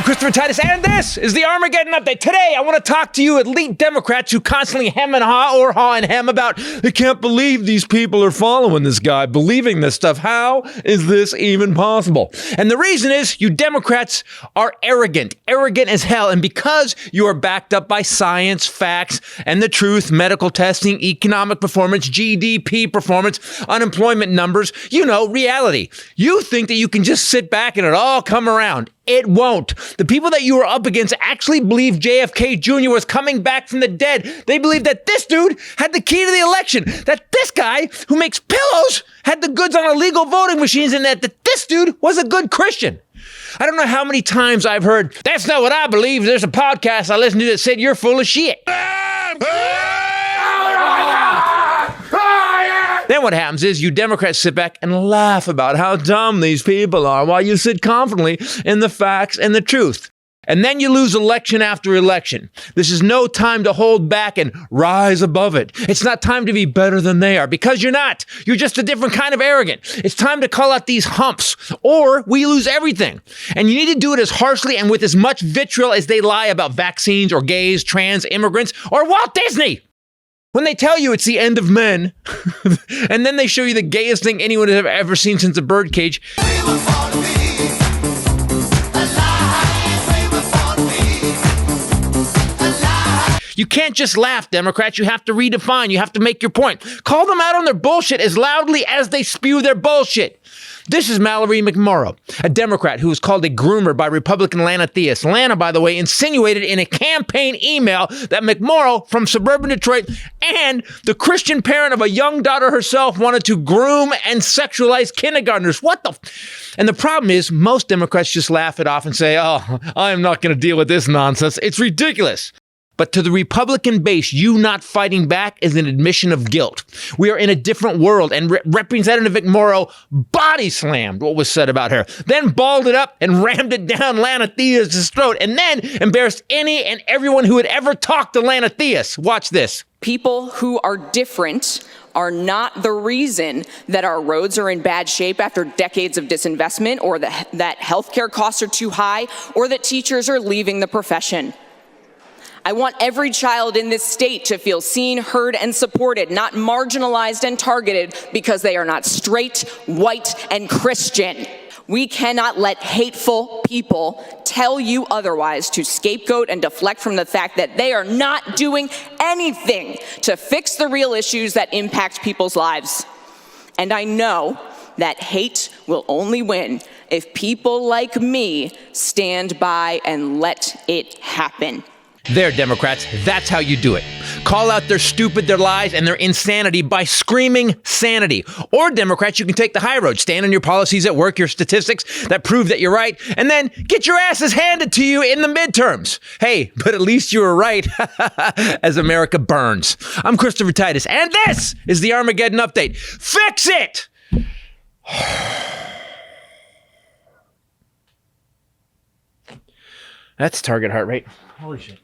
Christopher Titus, and this is the Armageddon Update. Today, I want to talk to you elite Democrats who constantly hem and haw and hem about, they can't believe these people are following this guy, believing this stuff. How is this even possible? And the reason is you Democrats are arrogant as hell. And because you are backed up by science, facts, and the truth, medical testing, economic performance, GDP performance, unemployment numbers, reality, you think that you can just sit back and it all come around. It won't. The people that you are up against actually believe JFK Jr. was coming back from the dead. They believe that this dude had the key to the election, that this guy who makes pillows had the goods on illegal voting machines, and that this dude was a good Christian. I don't know how many times I've heard, that's not what I believe. There's a podcast I listened to that said you're full of shit. Then what happens is you Democrats sit back and laugh about how dumb these people are while you sit confidently in the facts and the truth. And then you lose election after election. This is no time to hold back and rise above it. It's not time to be better than they are, because you're not. You're just a different kind of arrogant. It's time to call out these humps, or we lose everything. And you need to do it as harshly and with as much vitriol as they lie about vaccines or gays, trans, immigrants, or Walt Disney. When they tell you it's the end of men, and then they show you the gayest thing anyone has ever seen since a birdcage. You can't just laugh, Democrats. You have to redefine. You have to make your point. Call them out on their bullshit as loudly as they spew their bullshit. This is Mallory McMorrow, a Democrat who was called a groomer by Republican Lana Theus. Lana, by the way, insinuated in a campaign email that McMorrow from suburban Detroit and the Christian parent of a young daughter herself wanted to groom and sexualize kindergartners. And the problem is most Democrats just laugh it off and say, oh, I'm not going to deal with this nonsense. It's ridiculous. But to the Republican base, you not fighting back is an admission of guilt. We are in a different world, and Representative McMorrow body slammed what was said about her, then balled it up and rammed it down Lana Theus' throat, and then embarrassed any and everyone who had ever talked to Lana Theus. Watch this. People who are different are not the reason that our roads are in bad shape after decades of disinvestment, or that healthcare costs are too high, or that teachers are leaving the profession. I want every child in this state to feel seen, heard, and supported, not marginalized and targeted because they are not straight, white, and Christian. We cannot let hateful people tell you otherwise, to scapegoat and deflect from the fact that they are not doing anything to fix the real issues that impact people's lives. And I know that hate will only win if people like me stand by and let it happen. There, Democrats, that's how you do it. Call out their stupid, their lies, and their insanity by screaming sanity. Or, Democrats, you can take the high road. Stand on your policies at work, your statistics that prove that you're right, and then get your asses handed to you in the midterms. Hey, but at least you were right as America burns. I'm Christopher Titus, and this is the Armageddon Update. Fix it! That's target heart rate. Holy shit.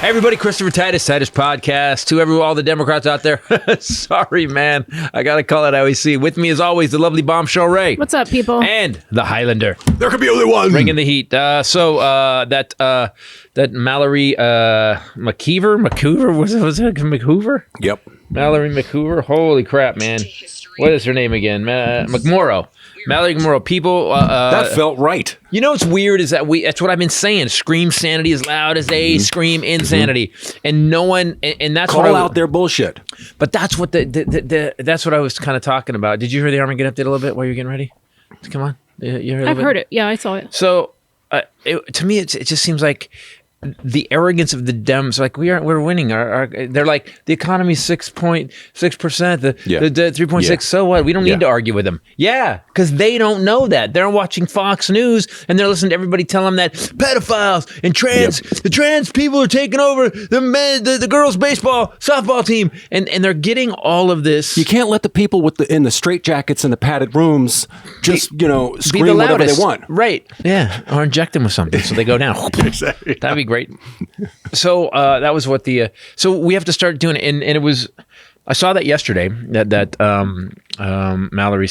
Hey everybody, Christopher Titus Podcast. To all the Democrats out there, sorry, man. I got to call it how we see. With me, as always, the lovely bombshell Ray. What's up, people? And the Highlander. There could be only one. Bringing the heat. That Mallory McHoover, was it McHoover? Yep. Mallory McHoover. Holy crap, man. What is her name again? McMorrow. Mallory McMorrow. People. That felt right. You know what's weird is that that's what I've been saying. Scream sanity as loud as they scream insanity, and no one. And that's call what out their bullshit. But that's what that's what I was kind of talking about. Did you hear the Armageddon update a little bit while you're getting ready? Come on, I've heard it. Yeah, I saw it. So, to me, it just seems like the arrogance of the Dems, like we're winning. They're like, the economy's 6.6%, the 3.6. Yeah. So what? We don't need to argue with them. Yeah, because they don't know that. They're watching Fox News and they're listening to everybody tell them that pedophiles and the trans people are taking over the girls' baseball, softball team, and they're getting all of this. You can't let the people in the straitjackets and the padded rooms just scream the whatever they want. Right? Yeah, or inject them with something so they go down. Exactly. That'd be great. So that was what so we have to start doing it, and it was. I saw that yesterday that Mallory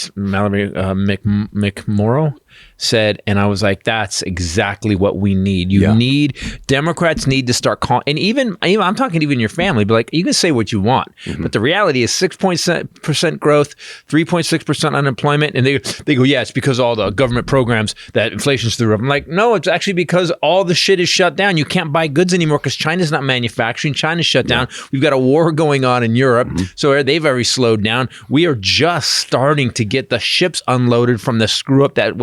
McMorrow said, and I was like, that's exactly what we need. Democrats need to start calling, and even I'm talking even your family, but like, you can say what you want, but the reality is 6% growth, 3.6% unemployment, and they go, yeah, it's because all the government programs that inflation's through. I'm like, no, it's actually because all the shit is shut down. You can't buy goods anymore because China's not manufacturing. China's shut down. We've got a war going on in Europe, so they've already slowed down. We are just starting to get the ships unloaded from the screw up that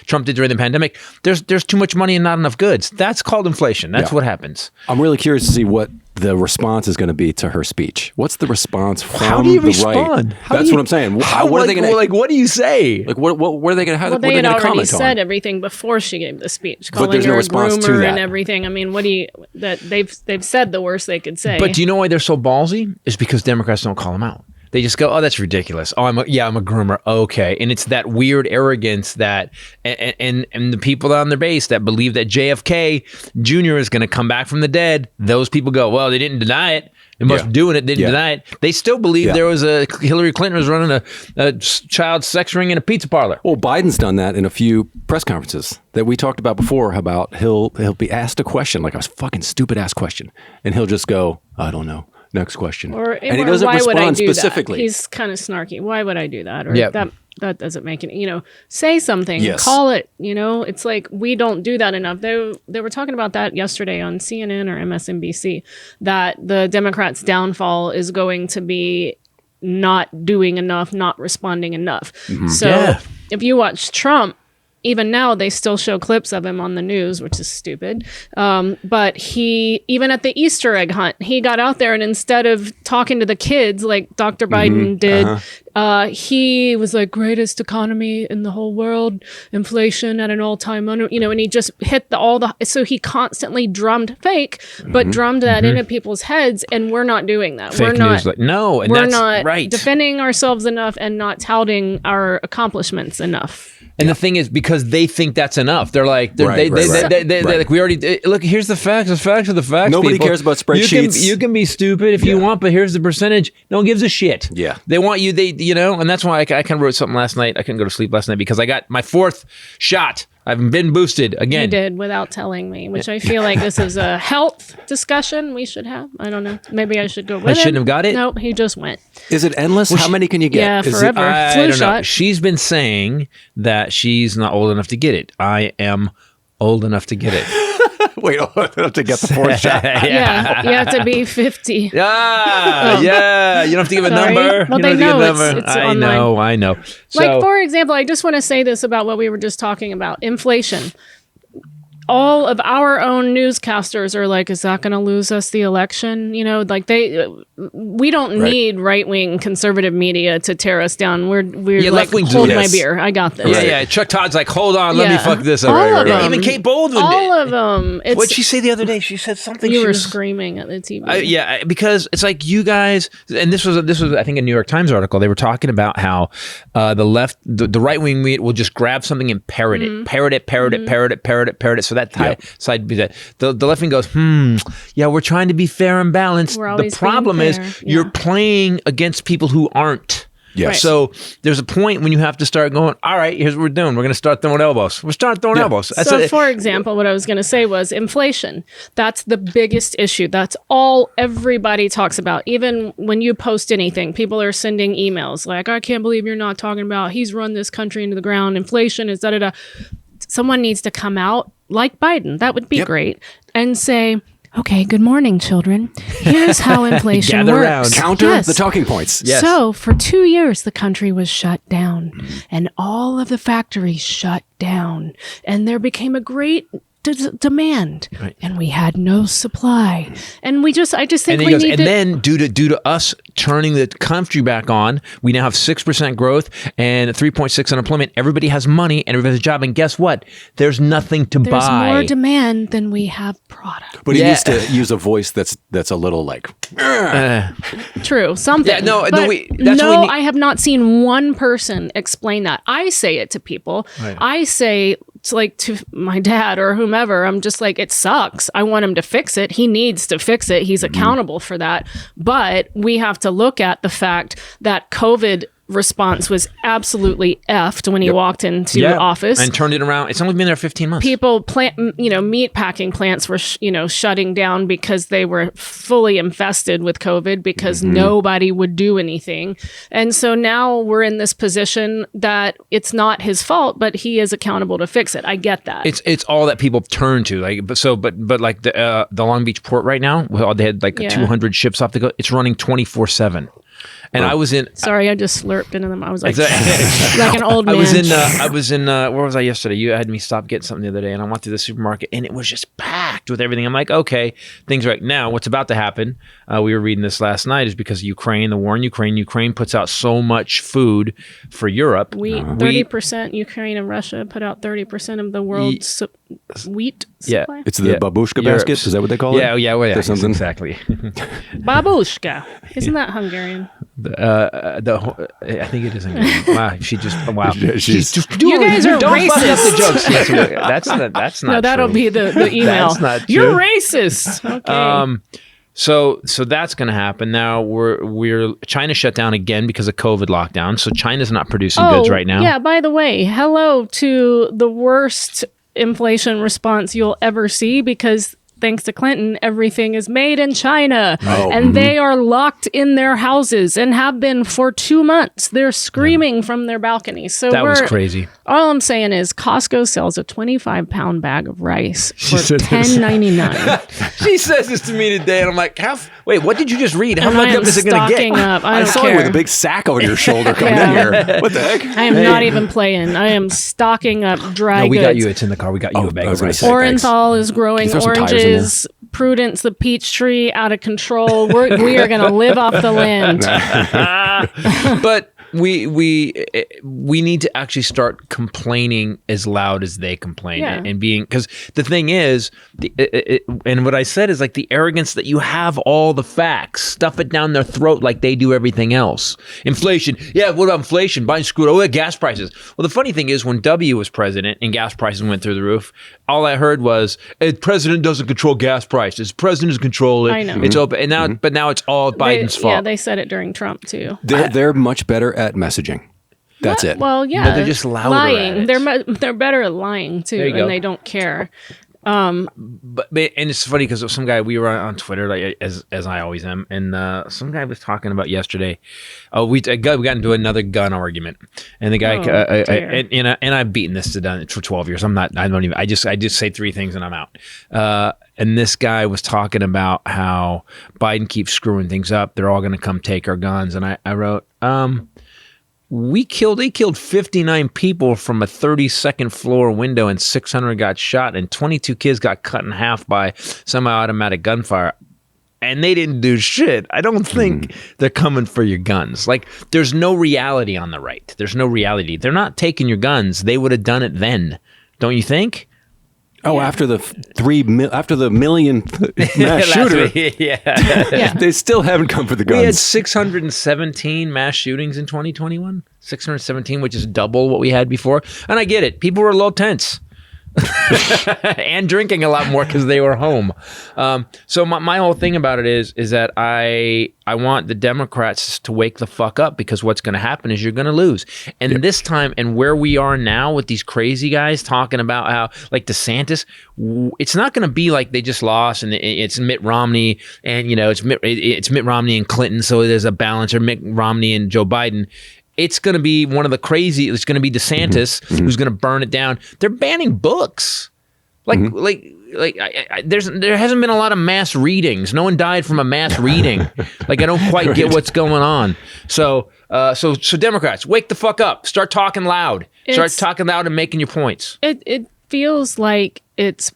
Trump did during the pandemic. There's too much money and not enough goods. That's called inflation. That's what happens. I'm really curious to see what the response is going to be to her speech. What's the response from How do you the respond? right? That's what I'm saying. What are they going to what do you say? like? What are they going to have? Well, what are they had gonna already comment said on? everything before she gave the speech, But calling there's no her a response to groomer that. and everything. I mean, they've said the worst they could say. But do you know why they're so ballsy? It's because Democrats don't call them out. They just go, oh, that's ridiculous. Oh, I'm a groomer. Okay. And it's that weird arrogance that, and the people on their base that believe that JFK Jr. is going to come back from the dead. Those people go, well, they didn't deny it. They must be doing it. They didn't deny it. They still believe there was Hillary Clinton was running a child sex ring in a pizza parlor. Well, Biden's done that in a few press conferences that we talked about before. About he'll be asked a question, like a fucking stupid ass question, and he'll just go, I don't know. Next question. And he doesn't respond specifically. That? He's kind of snarky. Why would I do that? Or that doesn't make it, say something, call it, it's like, we don't do that enough. They were talking about that yesterday on CNN or MSNBC, that the Democrats' downfall is going to be not doing enough, not responding enough. So if you watch Trump, even now, they still show clips of him on the news, which is stupid. But even at the Easter egg hunt, he got out there and instead of talking to the kids like Dr. Biden did, he was like, greatest economy in the whole world, inflation at an all-time and he just hit so he constantly drummed drummed that into people's heads, and we're not doing that. Fake news, we're not defending ourselves enough and not touting our accomplishments enough. And the thing is, because they think that's enough, they're like, they're like, we already look. Here's the facts. The facts are the facts. Nobody people. cares about spreadsheets. You can be stupid if you want, but here's the percentage. No one gives a shit. Yeah, they want you. And that's why I kind of wrote something last night. I couldn't go to sleep last night because I got my 4th shot. I've been boosted again. You did without telling me, which I feel like this is a health discussion we should have. I don't know. Maybe I should go with it. I shouldn't have got it? No, he just went. Is it endless? How many can you get? Yeah, forever. I Flu don't shot. know. She's been saying that she's not old enough to get it. I am old enough to get it. Wait, I have to get the 4th shot. Yeah, you have to be 50. Yeah, you don't have to give a number. Well, they know it's online. I know. So, like, for example, I just want to say this about what we were just talking about, inflation. All of our own newscasters are like, is that going to lose us the election? We don't need right-wing conservative media to tear us down. We're like, hold my beer. I got this. Yeah. Chuck Todd's like, hold on, let me fuck this up. Even Kate Baldwin. All of them. What'd she say the other day? She said something. You were screaming at the TV. Because it's like you guys, and this was I think a New York Times article. They were talking about how the left, the right-wing media will just grab something and parrot it, parrot it. So that side be that the left wing goes, we're trying to be fair and balanced. The problem is you're playing against people who aren't. Yes. Right. So there's a point when you have to start going, all right, here's what we're doing. We're going to start throwing elbows. We'll start throwing elbows. For example, what I was going to say was inflation. That's the biggest issue. That's all everybody talks about. Even when you post anything, people are sending emails like, I can't believe you're not talking about he's run this country into the ground. Inflation is da-da-da. Someone needs to come out like Biden. That would be great. And say, okay, good morning, children. Here's how inflation works. Around. Counter the talking points. Yes. So for 2 years, the country was shut down and all of the factories shut down. And there became a great demand, and we had no supply, and I just think we need to. And then due to us turning the country back on, we now have 6% growth and 3.6 unemployment. Everybody has money and everybody has a job, and guess what? There's nothing to buy. There's more demand than we have product. But he needs to use a voice that's a little like. True, something. Yeah, I have not seen one person explain that. I say it to people. Right. I say. It's like to my dad or whomever, I'm just like, it sucks. I want him to fix it. He needs to fix it. He's accountable for that. But we have to look at the fact that COVID response was absolutely effed when he walked into office and turned it around. It's only been there 15 months. People meat packing plants were shutting down because they were fully infested with COVID because nobody would do anything. And so now we're in this position that it's not his fault, but he is accountable to fix it. I get that. It's all that people turn to. But like the Long Beach port right now, they had 200 ships off the go. It's running 24/7. And I was in. Sorry, I just slurped into them. I was like, like an old man. I was in. Where was I yesterday? You had me stop getting something the other day, and I went to the supermarket, and it was just packed with everything. I'm like, okay, things right now. What's about to happen? We were reading this last night. Is because Ukraine, the war in Ukraine. Ukraine puts out so much food for Europe. 30%. Ukraine and Russia put out 30% of the world's wheat supply. It's the babushka basket. Is that what they call it? Yeah. Something exactly. Babushka. Isn't that Hungarian? I think it is Hungarian. Wow, she's just you guys are don't racist. Fuck up the jokes. That's not. No, that'll true. be the email. That's not true. You're racist. Okay. So that's going to happen. Now China shut down again because of COVID lockdown. So China's not producing goods right now. Yeah. By the way, hello to the worst inflation response you'll ever see because thanks to Clinton, everything is made in China. And they are locked in their houses and have been for 2 months. They're screaming from their balconies. So that was crazy. All I'm saying is Costco sells a 25-pound bag of rice for $10.99. She says this to me today, and I'm like, wait, what did you just read? How much up is it going to get? I saw you with a big sack over your shoulder coming in here. What the heck? I am not even playing. I am stocking up dry goods. We got you. It's in the car. We got you a bag of rice. Orenthal is growing oranges. Prudence, the peach tree, out of control. We are going to live off the land. But we need to actually start complaining as loud as they complain and being, because the thing is, and what I said is like the arrogance that you have all the facts, stuff it down their throat like they do everything else. Inflation, what about inflation? Buying screwed. Oh, gas prices. Well, the funny thing is when W was president and gas prices went through the roof, all I heard was, president doesn't control gas prices. Presidents control it. I know. It's open, and but now it's all Biden's fault. Yeah, they said it during Trump too. They're much better at messaging. That's it. Well, yeah, but they're just louder lying. At it. They're better at lying too, and they don't care. But and it's funny because some guy, we were on Twitter, like as I always am, and some guy was talking about yesterday. We got into another gun argument, and the guy and I've beaten this to done for 12 years. I just say 3 things and I'm out. And this guy was talking about how Biden keeps screwing things up. They're all going to come take our guns, and I wrote, they killed 59 people from a 32nd floor window, and 600 got shot, and 22 kids got cut in half by semi-automatic gunfire. And they didn't do shit. I don't think they're coming for your guns. Like, there's no reality on the right. There's no reality. They're not taking your guns. They would have done it then. Don't you think? Oh, after the million mass shooter, they still haven't come for the guns. We had 617 mass shootings in 2021. 617, which is double what we had before. And I get it. People were a little tense. And drinking a lot more because they were home. So my whole thing about it is that I want the Democrats to wake the fuck up, because what's going to happen is you're going to lose. And this time, and where we are now with these crazy guys talking about how, like DeSantis, it's not going to be like they just lost and it's Mitt Romney and it's Mitt Romney and Clinton, so there's a balance, or Mitt Romney and Joe Biden. It's going to be one of the crazy. It's going to be DeSantis who's going to burn it down. They're banning books, there hasn't been a lot of mass readings. No one died from a mass reading. I don't quite get what's going on. So Democrats, wake the fuck up. Start talking loud. Start talking loud and making your points. It feels like it's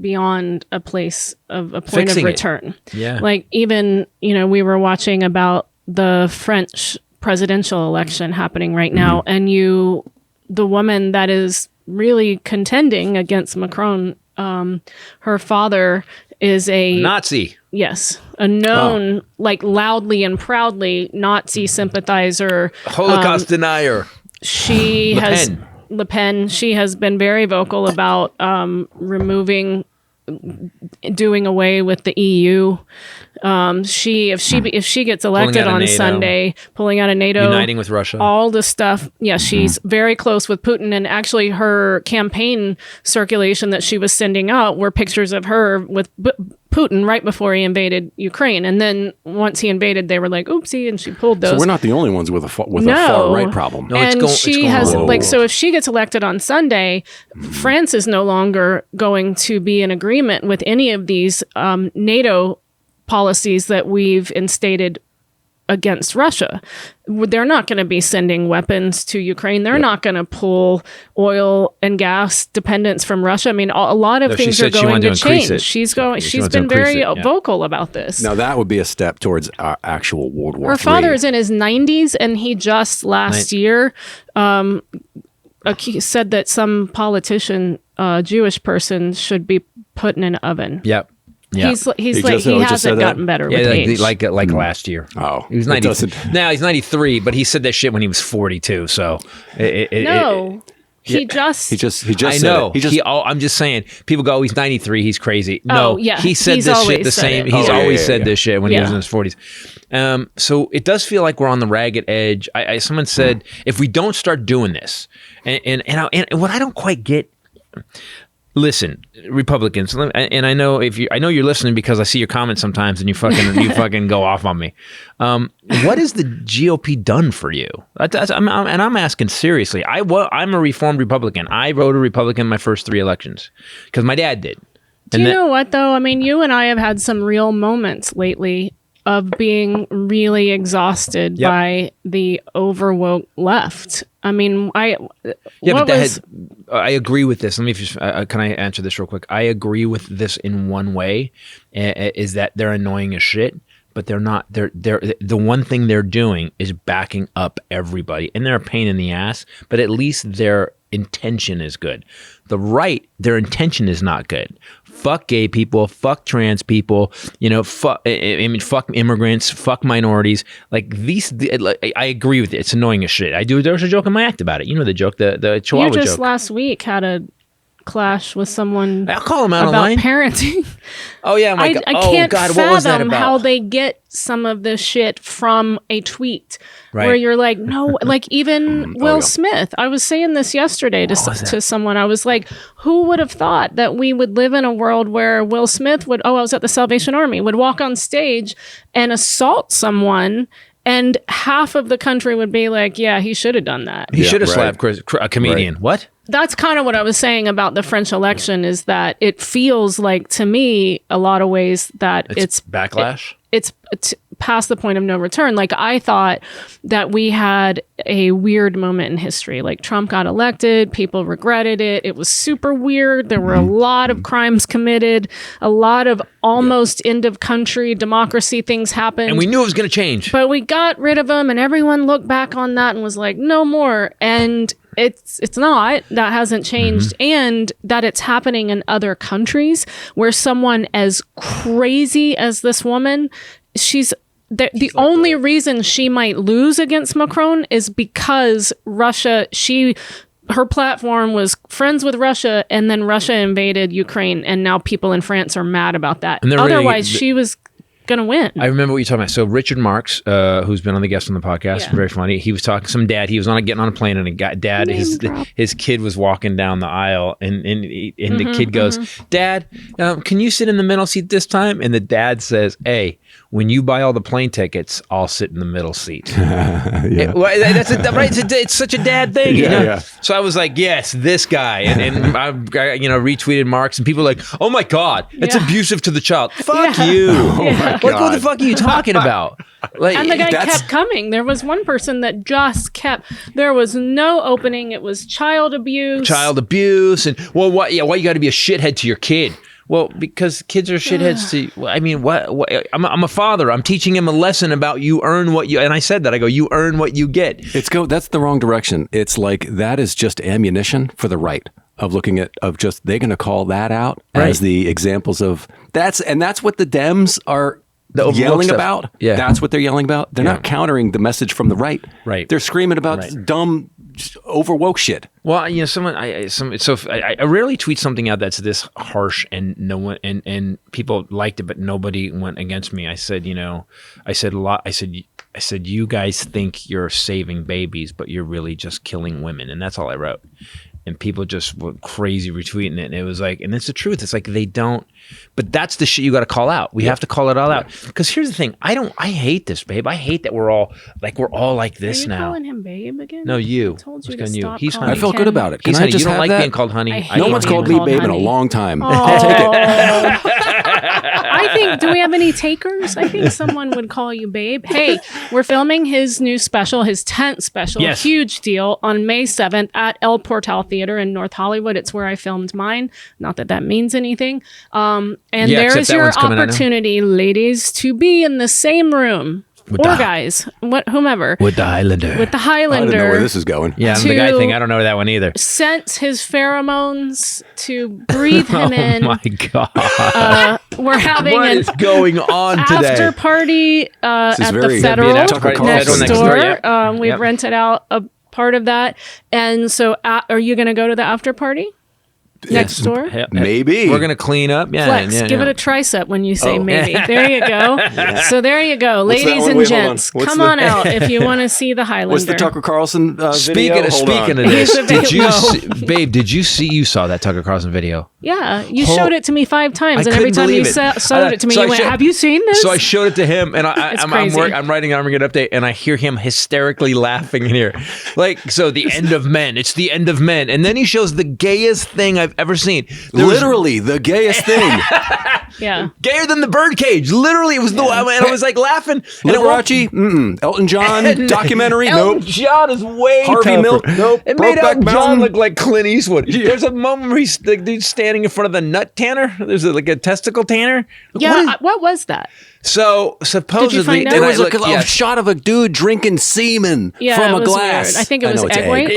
beyond a place of a point Fixing of return. It. Yeah. Even we were watching about the French presidential election happening right now, and the woman that is really contending against Macron, her father is a Nazi. Yes, a known loudly and proudly Nazi sympathizer, Holocaust denier. She Le Pen. She has been very vocal about doing away with the EU. If she gets elected on Sunday, pulling out of NATO, uniting with Russia, all the stuff. Yeah, she's very close with Putin, and actually her campaign circulation that she was sending out were pictures of her with Putin right before he invaded Ukraine, and then once he invaded, they were like, "Oopsie," and she pulled those. So we're not the only ones with a far right problem. No, and she has so if she gets elected on Sunday, France is no longer going to be in agreement with any of these NATO policies that we've instated against Russia. They're not going to be sending weapons to Ukraine. They're not going to pull oil and gas dependence from Russia. I mean, a lot of things are going to change. She's been very vocal about this. Now that would be a step towards actual World War III. Her father is in his 90s, and he just last year said that some politician, Jewish person, should be put in an oven. Yep. Yeah. He hasn't gotten better with age. Like last year. Oh, he was 90. Now he's 93, but he said that shit when he was 42. So he just I know. I'm just saying. People go, he's 93. He's crazy. No, he said this shit the same. He's always said this shit when he was in his 40s. So it does feel like we're on the ragged edge. Someone said if we don't start doing this, and what I don't quite get. Listen, Republicans, and I know you're listening because I see your comments sometimes, and you fucking go off on me. What has the GOP done for you? I'm asking seriously. I'm a reformed Republican. I voted Republican my first 3 elections because my dad did. Do you know what though? I mean, you and I have had some real moments lately of being really exhausted by the overwoke left. I mean, I agree with this. Let me just, can I answer this real quick? I agree with this in one way, is that they're annoying as shit, but they're not. They're the one thing they're doing is backing up everybody, and they're a pain in the ass. But at least their intention is good. The right, their intention is not good. Fuck gay people, fuck trans people, fuck immigrants, fuck minorities. Like these, I agree with it. It's annoying as shit. There was a joke in my act about it. You know the joke, the Chihuahua joke. You just last week had a clash with someone. I'll call him out about online. Parenting. Oh yeah, I can't God, what was that fathom about? how they get some of this shit from a tweet where you're like, no, like even Will Smith. I was saying this yesterday to someone. I was like, who would have thought that we would live in a world where Will Smith would? I was at the Salvation Army. Would walk on stage and assault someone. And half of the country would be like, yeah, he should have done that. He should have slapped a comedian. Right. What? That's kind of what I was saying about the French election, is that it feels like, to me, a lot of ways that it's backlash. It's past the point of no return. Like, I thought that we had a weird moment in history. Like, Trump got elected, people regretted it. It was super weird. There were a lot of crimes committed, a lot of almost end of country democracy things happened. And we knew it was going to change. But we got rid of them, and everyone looked back on that and was like, no more. And it's not. That hasn't changed. And that it's happening in other countries where someone as crazy as this woman, the only reason she might lose against Macron is because Russia, her platform was friends with Russia, and then Russia invaded Ukraine, and now people in France are mad about that. Otherwise, she was going to win. I remember what you're talking about. So Richard Marks, who's been on the guest on the podcast, very funny. He was talking some dad. He was getting on a plane, and his kid was walking down the aisle, and the kid goes, "Dad, can you sit in the middle seat this time?" And the dad says, "Hey, when you buy all the plane tickets, I'll sit in the middle seat." It's such a dad thing. Yeah. So I was like, yes, this guy, and I retweeted Marks, and people were like, "Oh my God, it's abusive to the child." Fuck you. Like, what the fuck are you talking about? Like, and the guy kept coming. There was one person that just kept. There was no opening. It was child abuse. And why you got to be a shithead to your kid? Well, because kids are shitheads to. I mean, what? I'm a father. I'm teaching him a lesson about you earn what you. And I said that. I go, you earn what you get. That's the wrong direction. It's like that is just ammunition for the right. Of looking at they're going to call that out as the examples of that's what the Dems are yelling about. Yeah, that's what they're yelling about. They're not countering the message from the right. Right, they're screaming about dumb overwoke shit. Well, you know, I rarely tweet something out that's this harsh and no one and people liked it, but nobody went against me. I said, you know, I said you guys think you're saving babies, but you're really just killing women, and that's all I wrote. And people just went crazy retweeting it. And it was like, and it's the truth. It's like they don't, but that's the shit you got to call out. We have to call it all out. Because here's the thing. I hate this, babe. I hate that we're all like this now. Are you calling him babe again? No, you. I told you to stop He's honey. I felt good about it. He's honey. You don't like being called honey. No one's called me babe in a long time. Oh. I'll take it. I think, do we have any takers? I think someone would call you babe. Hey, we're filming his new special, his 10th special, yes. Huge deal, on May 7th at El Portal Theater in North Hollywood. It's where I filmed mine. Not that that means anything. And there's your opportunity, ladies, to be in the same room. Guys, whomever. With the Highlander. With the Highlander. I don't know where this is going. Yeah, the guy thing. I don't know that one either. Sense his pheromones, to breathe him in. Oh my God. We're having what is going on today? After party at the Federal next door. We've rented out a part of that. And so are you going to go to the after party? Next door? Maybe. We're going to clean up. Yeah, Flex, give it a tricep when you say maybe. There you go. So there you go. Ladies and gents, come on out if you want to see the Highlander. What's the Tucker Carlson video? Speaking of this, did you saw that Tucker Carlson video? Yeah, you showed it to me 5 times, and every time you showed it to me, you went, have you seen this? So I showed it to him, and I'm writing an Armageddon update, and I hear him hysterically laughing in here. Like, so the end of men. It's the end of men. And then he shows the gayest thing I've ever seen. Literally the gayest thing. Yeah. Gayer than the birdcage. Literally, it was the one. And I was like laughing. Liberace? Elton John documentary? Elton John is way Harvey Milk? Nope. It made Elton John look like Clint Eastwood. Yeah. There's a moment where he's the dude standing in front of the nut tanner. There's like a testicle tanner. Yeah, what was that? So supposedly there was a shot of a dude drinking semen from a glass. Weird. I think it was egg white.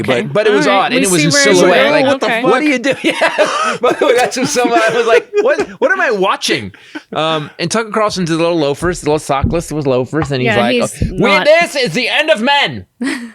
Okay, but it was odd, and it was in silhouette. Like, what the fuck? What do you do? Yeah. By the way, that's just someone I was like, what am I watching? And Tucker Carlson's the little loafers, the little sockless was loafers, and he's like, this is the end of men.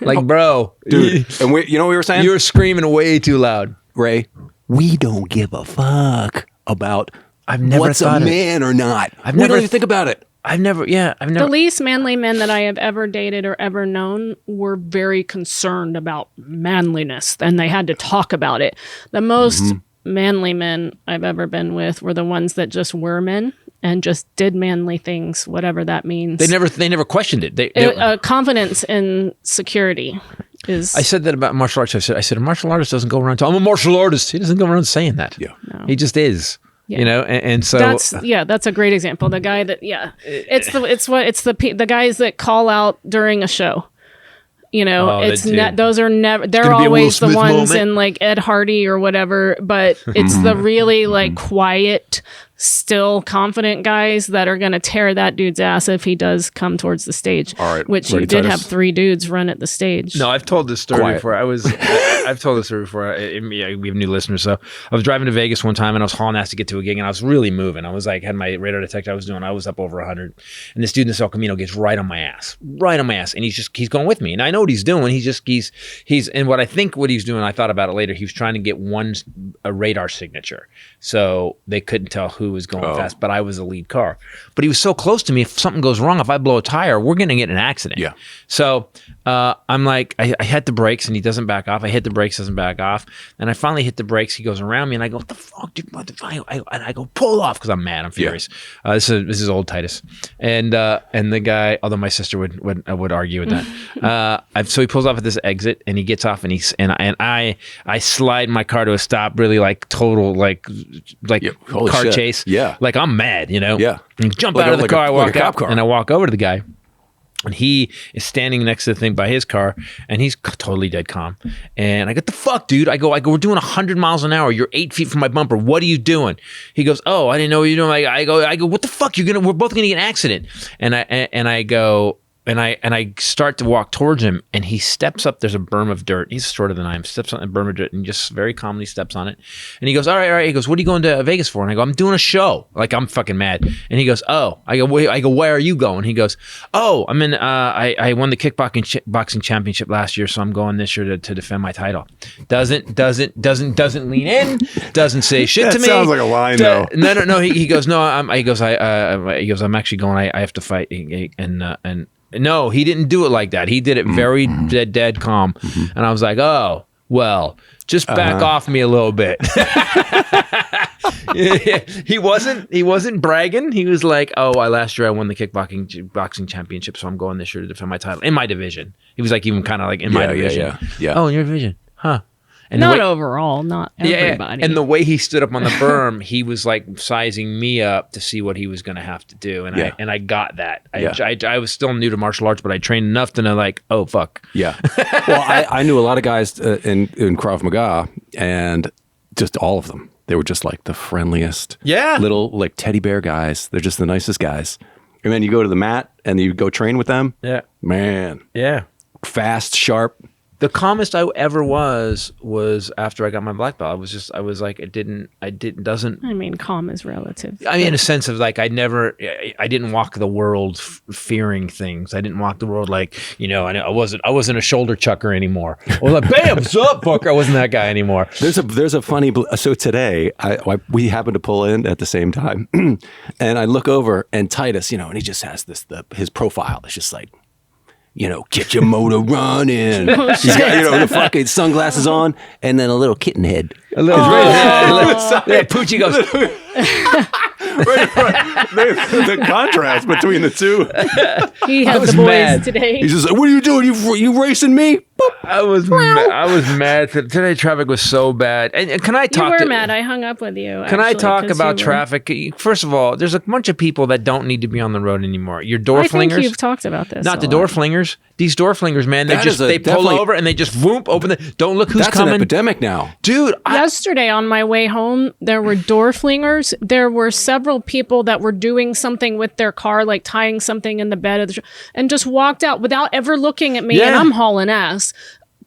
Like, bro, dude. And you know what we were saying? You were screaming way too loud, Ray. We don't give a fuck about. I've never what's a man or not. We don't even think about it. I've never. The least manly men that I have ever dated or ever known were very concerned about manliness, and they had to talk about it. The most manly men I've ever been with were the ones that just were men and just did manly things, whatever that means. They never questioned it. Confidence and security. I said that about martial arts. I said a martial artist doesn't go around. I'm a martial artist. He doesn't go around saying that. Yeah, no. He just is. Yeah. You know, and so that's a great example. The guy that it's the guys that call out during a show. You know, those are never. They're always the ones in like Ed Hardy or whatever. But it's the really like quiet, still confident guys that are going to tear that dude's ass if he does come towards the stage. All right, which you did have 3 dudes run at the stage. No, I've told this story before. I've told this story before. We have new listeners. So I was driving to Vegas one time and I was hauling ass to get to a gig and I was really moving. I was like, had my radar detector I was up over 100. And this dude in the El Camino gets right on my ass. And he's going with me. And I know what he's doing. And what I think what he's doing, I thought about it later, he was trying to get a radar signature. So they couldn't tell who was going fast, but I was the lead car. But he was so close to me, if something goes wrong, if I blow a tire, we're going to get in an accident. Yeah. So I'm like, I hit the brakes and he doesn't back off. I hit the brakes, doesn't back off. And I finally hit the brakes. He goes around me and I go, what the fuck, dude? And I go, pull off because I'm mad. I'm furious. Yeah. This is old Titus. And the guy, although my sister would argue with that. So he pulls off at this exit and he gets off and I slide my car to a stop, really like total like car chase. Yeah. Like I'm mad, you know? Yeah. And jump out of the car, I walk out and I walk over to the guy. And he is standing next to the thing by his car, and he's totally dead calm. And I go, the fuck, dude? I go, we're doing 100 miles an hour. You're 8 feet from my bumper. What are you doing? He goes, oh, I didn't know what you're doing. I go, what the fuck? We're both gonna get in an accident. And I go, I start to walk towards him, and he steps up. There's a berm of dirt. He's shorter than I am. Steps on a berm of dirt and just very calmly steps on it. And he goes, all right. He goes, what are you going to Vegas for? And I go, I'm doing a show. Like, I'm fucking mad. And he goes, oh. I go, where are you going? He goes, oh, I'm in. I won the kickboxing championship last year, so I'm going this year to defend my title. Doesn't lean in. Doesn't say shit to me. Sounds like a line though. No. He goes, no. I'm I'm actually going. I have to fight. And no, he didn't do it like that. He did it very dead calm. And I was like, oh, well, just back off me a little bit. He wasn't bragging. He was like, oh, last year I won the kickboxing championship, so I'm going this year to defend my title in my division. He was like even kind of like in my division. Yeah. Oh, in your division. Huh. And not overall, not everybody. And the way he stood up on the berm, he was like sizing me up to see what he was going to have to do. And I got that. I was still new to martial arts, but I trained enough to know like, oh, fuck. Yeah. Well, I knew a lot of guys in Krav Maga, and just all of them. They were just like the friendliest little like teddy bear guys. They're just the nicest guys. And then you go to the mat and you go train with them. Yeah. Man. Yeah. Fast, sharp. The calmest I ever was after I got my black belt. I was like, I mean, calm is relative. I mean, in a sense of like, I didn't walk the world fearing things. I didn't walk the world like, I wasn't a shoulder chucker anymore. I was like, bam, what's up, fucker? I wasn't that guy anymore. There's a funny, so today we happened to pull in at the same time and I look over and Titus, and he just has his profile. It's just like, get your motor running. He's got, the fucking sunglasses on and then a little kitten head. A little head. Poochie goes. The contrast between the two. He has the boys mad today. He's just like, what are you doing? You racing me? I was mad. Today traffic was so bad. And can I talk? You were mad. I hung up with you. Can I talk about traffic? First of all, there's a bunch of people that don't need to be on the road anymore. Your door flingers. I think you've talked about this. Not the door flingers. These door flingers, man. They pull over and they just whoop, open the. Don't look who's coming. That's an epidemic now, dude. Yesterday on my way home, there were door flingers. There were several people that were doing something with their car, like tying something in the bed of the and just walked out without ever looking at me. And I'm hauling ass.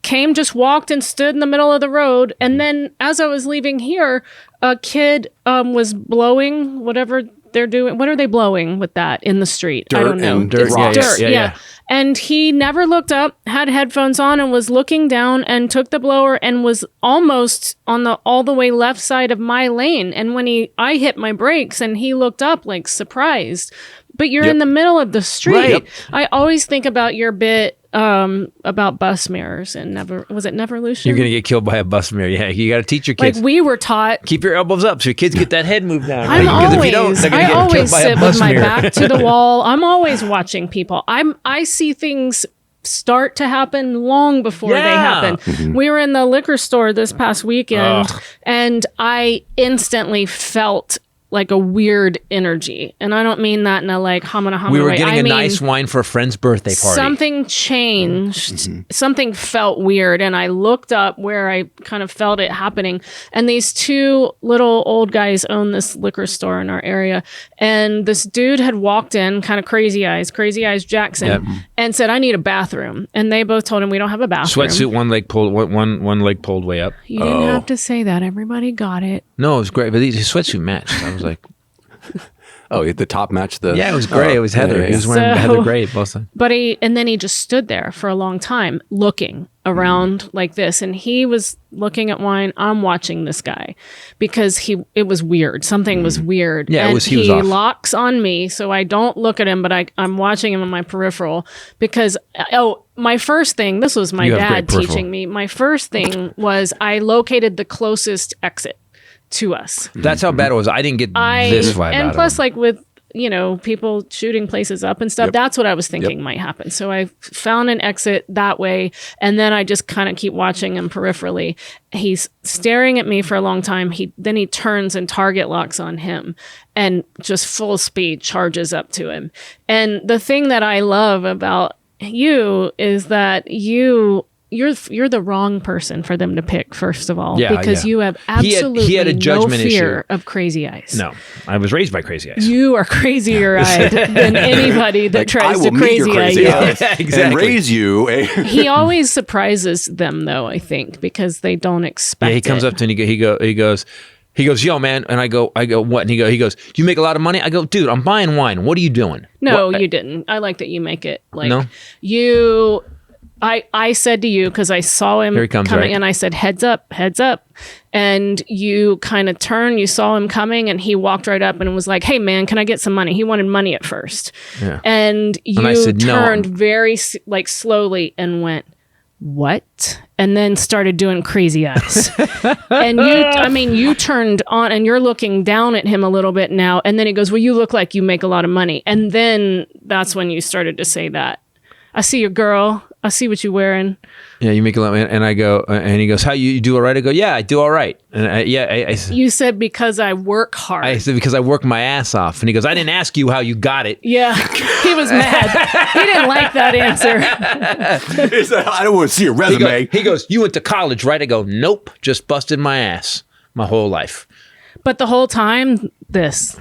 Just walked and stood in the middle of the road. And then as I was leaving here, a kid was blowing whatever they're doing. What are they blowing with that in the street? Dirt. I don't know. Dirt. Yeah. And he never looked up, had headphones on, and was looking down and took the blower and was almost on the all the way left side of my lane. And when I hit my brakes and he looked up like surprised. But you're in the middle of the street. Right. I always think about your bit about bus mirrors and Neverlution? You're going to get killed by a bus mirror. Yeah, you got to teach your kids. Like we were taught. Keep your elbows up so your kids get that head moved down. I always sit with my back to the wall. I'm always watching people. I see things start to happen long before they happen. Mm-hmm. We were in the liquor store this past weekend and I instantly felt like a weird energy. And I don't mean that in a like hamana We were way. getting a nice wine for a friend's birthday party. Something changed. Mm-hmm. Something felt weird. And I looked up where I kind of felt it happening. And these two little old guys own this liquor store in our area. And this dude had walked in, kind of Crazy Eyes Jackson, and said, I need a bathroom. And they both told him, we don't have a bathroom. Sweatsuit, one leg pulled way up. You didn't have to say that. Everybody got it. No, it was great. But his sweatsuit matched. I was like, the top matched the... Yeah, it was gray. It was heather. Yeah. He was wearing heather gray both sides. But then he just stood there for a long time looking around like this. And he was looking at wine. I'm watching this guy because it was weird. Something was weird. Yeah, and he was off. Locks on me. So I don't look at him, but I'm watching him on my peripheral because... my first thing, this was my dad teaching me. My first thing was I located the closest exit to us. That's how bad it was. I didn't get this vibe and out plus of like with people shooting places up and stuff, that's what I was thinking might happen. So I found an exit that way, and then I just kind of keep watching him peripherally. He's staring at me for a long time. Then he turns and target locks on him and just full speed charges up to him. And the thing that I love about you is that you you're the wrong person for them to pick, first of all, because you have absolutely he had a judgment no fear issue. of crazy eyes. No, I was raised by crazy eyes. You are crazier eyed than anybody that tries to crazy eye you. Yeah, exactly. And raise you. He always surprises them, though, I think, because they don't expect it. He comes up to me and he goes, yo, man. And I go, what? And he goes, do you make a lot of money? I go, dude, I'm buying wine. What are you doing? No, you didn't. I like that you make it like no? I said to you, because I saw him coming, right? And I said, heads up. And you kind of turned, you saw him coming, and he walked right up and was like, hey, man, can I get some money? He wanted money at first. Yeah. And you said, turned very slowly and went, what? And then started doing crazy eyes. And you turned on and you're looking down at him a little bit now. And then he goes, well, you look like you make a lot of money. And then that's when you started to say that. I see your girl. I see what you're wearing. Yeah, you make a lot. And I go, and he goes, how you do all right? I go, yeah, I do all right. And you said, because I work hard. I said, because I work my ass off. And he goes, I didn't ask you how you got it. Yeah, he was mad. He didn't like that answer. He said, I don't want to see your resume. He goes, you went to college, right? I go, nope, just busted my ass my whole life. But the whole time, Titus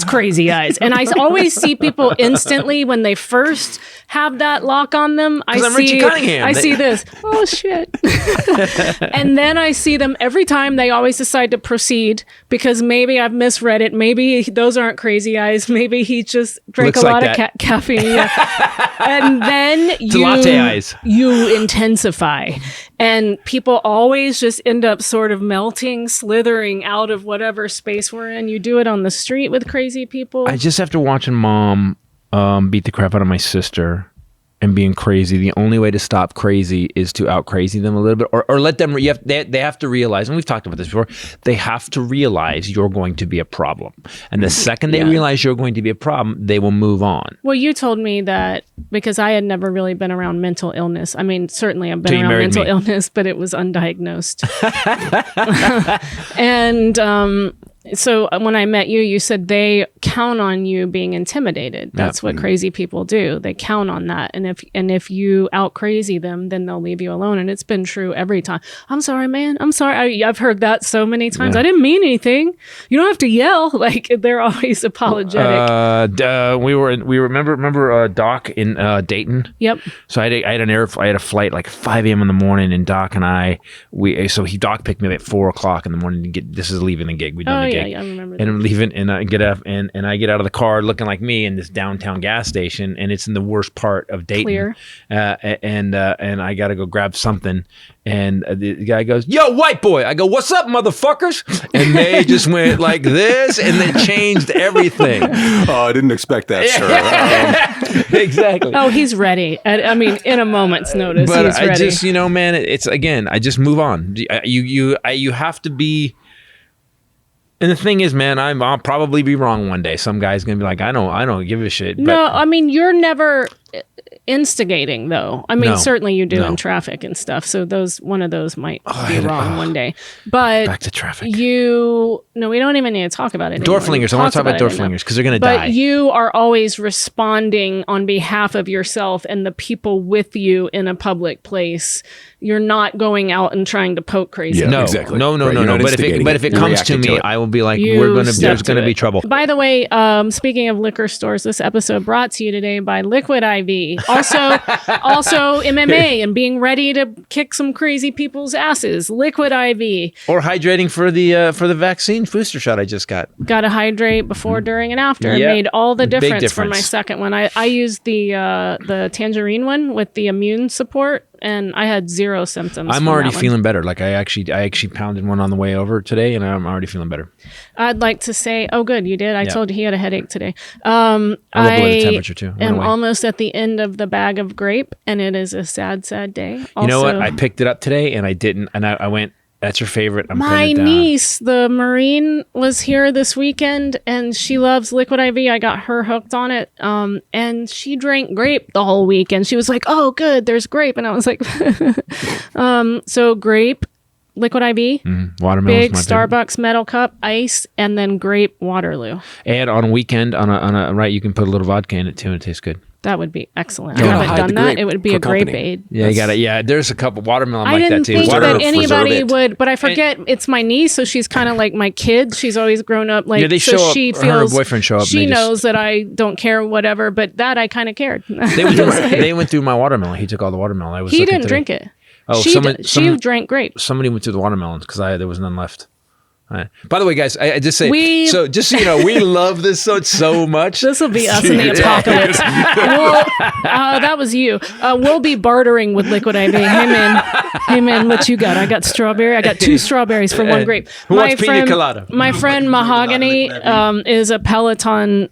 crazy eyes. And I always see people instantly when they first have that lock on them. I see this. Oh, shit. And then I see them every time they always decide to proceed because maybe I've misread it. Maybe those aren't crazy eyes. Maybe he just drank a lot of caffeine. Yeah. And then latte eyes. You intensify. And people always just end up sort of melting, slithering out of whatever space we're in. You do it on the street with crazy people. I just after watching mom beat the crap out of my sister and being crazy, the only way to stop crazy is to out crazy them a little bit, or let them. They have to realize, and we've talked about this before. They have to realize you're going to be a problem, and the second they realize you're going to be a problem, they will move on. Well, you told me that because I had never really been around mental illness. I mean, certainly I've been around mental illness, but it was undiagnosed. And so when I met you, you said they count on you being intimidated. That's what crazy people do. They count on that. And if you out crazy them, then they'll leave you alone. And it's been true every time. I'm sorry, man. I'm sorry. I've heard that so many times. I didn't mean anything. You don't have to yell. Like, they're always apologetic. We remember Doc in Dayton. Yep. So I had a flight like 5 a.m. in the morning, and Doc and Doc picked me up at 4:00 in the morning to get. This is leaving the gig. We've done the gig. Yeah, I remember that. And I'm leaving, and I get up, and I get out of the car looking like me in this downtown gas station, and it's in the worst part of Dayton. Clear. And I got to go grab something, and the guy goes, "Yo, white boy!" I go, "What's up, motherfuckers?" And they just went like this, and they changed everything. Oh, I didn't expect that, sir. Exactly. Oh, he's ready. I mean, in a moment's notice, but he's ready. I just, man, it's again, I just move on. You have to be. And the thing is, man, I'll probably be wrong one day. Some guy's gonna be like, I don't give a shit. But, no, I mean, you're never instigating, though. I mean, certainly you do in traffic and stuff. So one of those might be wrong one day. But back to traffic. We don't even need to talk about it. Door flingers. I want to talk about door flingers because they're gonna die. But you are always responding on behalf of yourself and the people with you in a public place. You're not going out and trying to poke crazy. Yeah, exactly. No. But if it comes to me, I will be like, there's gonna be trouble. By the way, speaking of liquor stores, this episode brought to you today by Liquid IV. Also MMA and being ready to kick some crazy people's asses. Liquid IV. Or hydrating for the vaccine booster shot I just got. Got to hydrate before, during, and after. It made all the difference for my second one. I used the tangerine one with the immune support, and I had zero symptoms. I'm already feeling better. Like I actually pounded one on the way over today, and I'm already feeling better. I'd like to say, oh, good, you did. I told you he had a headache today. I love the temperature too. I'm almost at the end of the bag of grape, and it is a sad, sad day. Also, you know what? I picked it up today, and I didn't, and I went. That's your favorite. My niece, the Marine, was here this weekend, and she loves Liquid IV. I got her hooked on it, and she drank grape the whole weekend. She was like, "Oh, good, there's grape," and I was like, "So grape, Liquid IV, watermelon, big Starbucks metal cup, ice, and then grape Waterloo." And on a weekend, on a right, you can put a little vodka in it too, and it tastes good. That would be excellent. I haven't done that. It would be a great aid. Yeah, you got it. Yeah, there's a couple watermelon like that too. I didn't think that anybody would, but I forget it's my niece, so she's kind of like my kid. She's always grown up like. Yeah, they show up. Her and her boyfriend show up. She knows that I don't care, whatever. But that I kind of cared. They went through my watermelon. He took all the watermelon. He didn't drink it. Oh, she drank grape. Somebody went through the watermelons because there was none left. Right. By the way, guys, I just say so. Just so you know, we love this so much. This will be us in the apocalypse. That was you. We'll be bartering with Liquid IV. Hey man, what you got? I got strawberry. I got 2 strawberries for 1 grape. Who wants pina colada? My friend Mahogany is a Peloton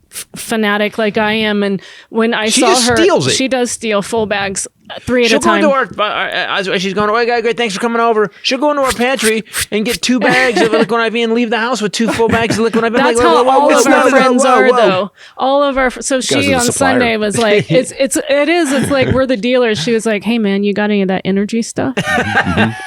fanatic like I am, and when I saw her, she does steal full bags. 3 at a time. She'll go into our, she's going, oh, great, thanks for coming over. She'll go into our pantry and get 2 bags of Liquid IV and leave the house with 2 full bags of Liquid IV. That's how all of our friends are, though. All of our, so she on Sunday was like, it's like we're the dealers. She was like, hey man, you got any of that energy stuff?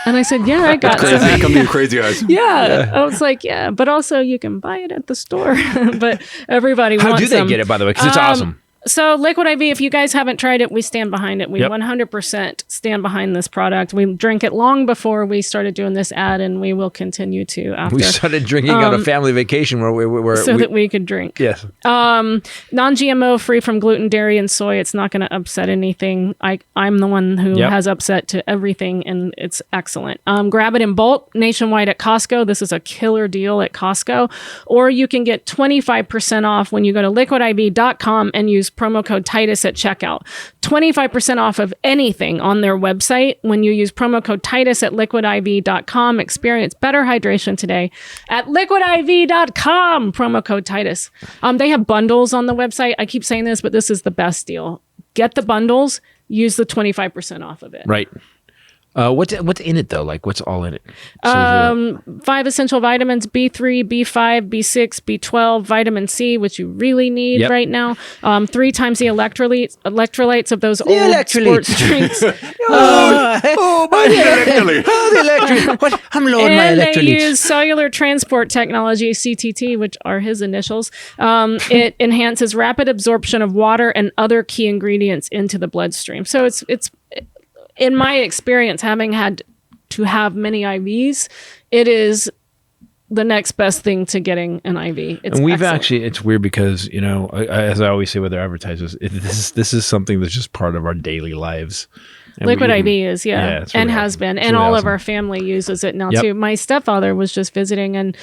And I said, yeah, I got some. Come to you crazy guys. Yeah. I was like, yeah, but also you can buy it at the store. But everybody wants them. How do they get it, by the way? Because it's awesome. So Liquid IV, if you guys haven't tried it, we stand behind it. We 100% stand behind this product. We drank it long before we started doing this ad, and we will continue to after. We started drinking on a family vacation that we could drink. Yes. Non-GMO, free from gluten, dairy, and soy. It's not going to upset anything. I'm the one who has upset to everything, and it's excellent. Grab it in bulk nationwide at Costco. This is a killer deal at Costco. Or you can get 25% off when you go to liquidiv.com and use promo code Titus at checkout. 25% off of anything on their website when you use promo code Titus at liquidiv.com. Experience better hydration today at liquidiv.com. Promo code Titus. They have bundles on the website. I keep saying this, but this is the best deal. Get the bundles. Use the 25% off of it. Right. What's in it though? Like what's all in it? 5 essential vitamins: B3, B5, B6, B12, vitamin C, which you really need right now. 3 times the electrolytes of those old sports drinks. My electrolytes. I'm low on my electrolytes. And they use cellular transport technology, CTT, which are his initials. It enhances rapid absorption of water and other key ingredients into the bloodstream. So it's in my experience, having had to have many IVs, it is the next best thing to getting an IV. And we've excellent. It's weird because, you know, as I always say with our advertisers, this is something that's just part of our daily lives. And Liquid IV is, and really has been. And all of our family uses it now too. My stepfather was just visiting, and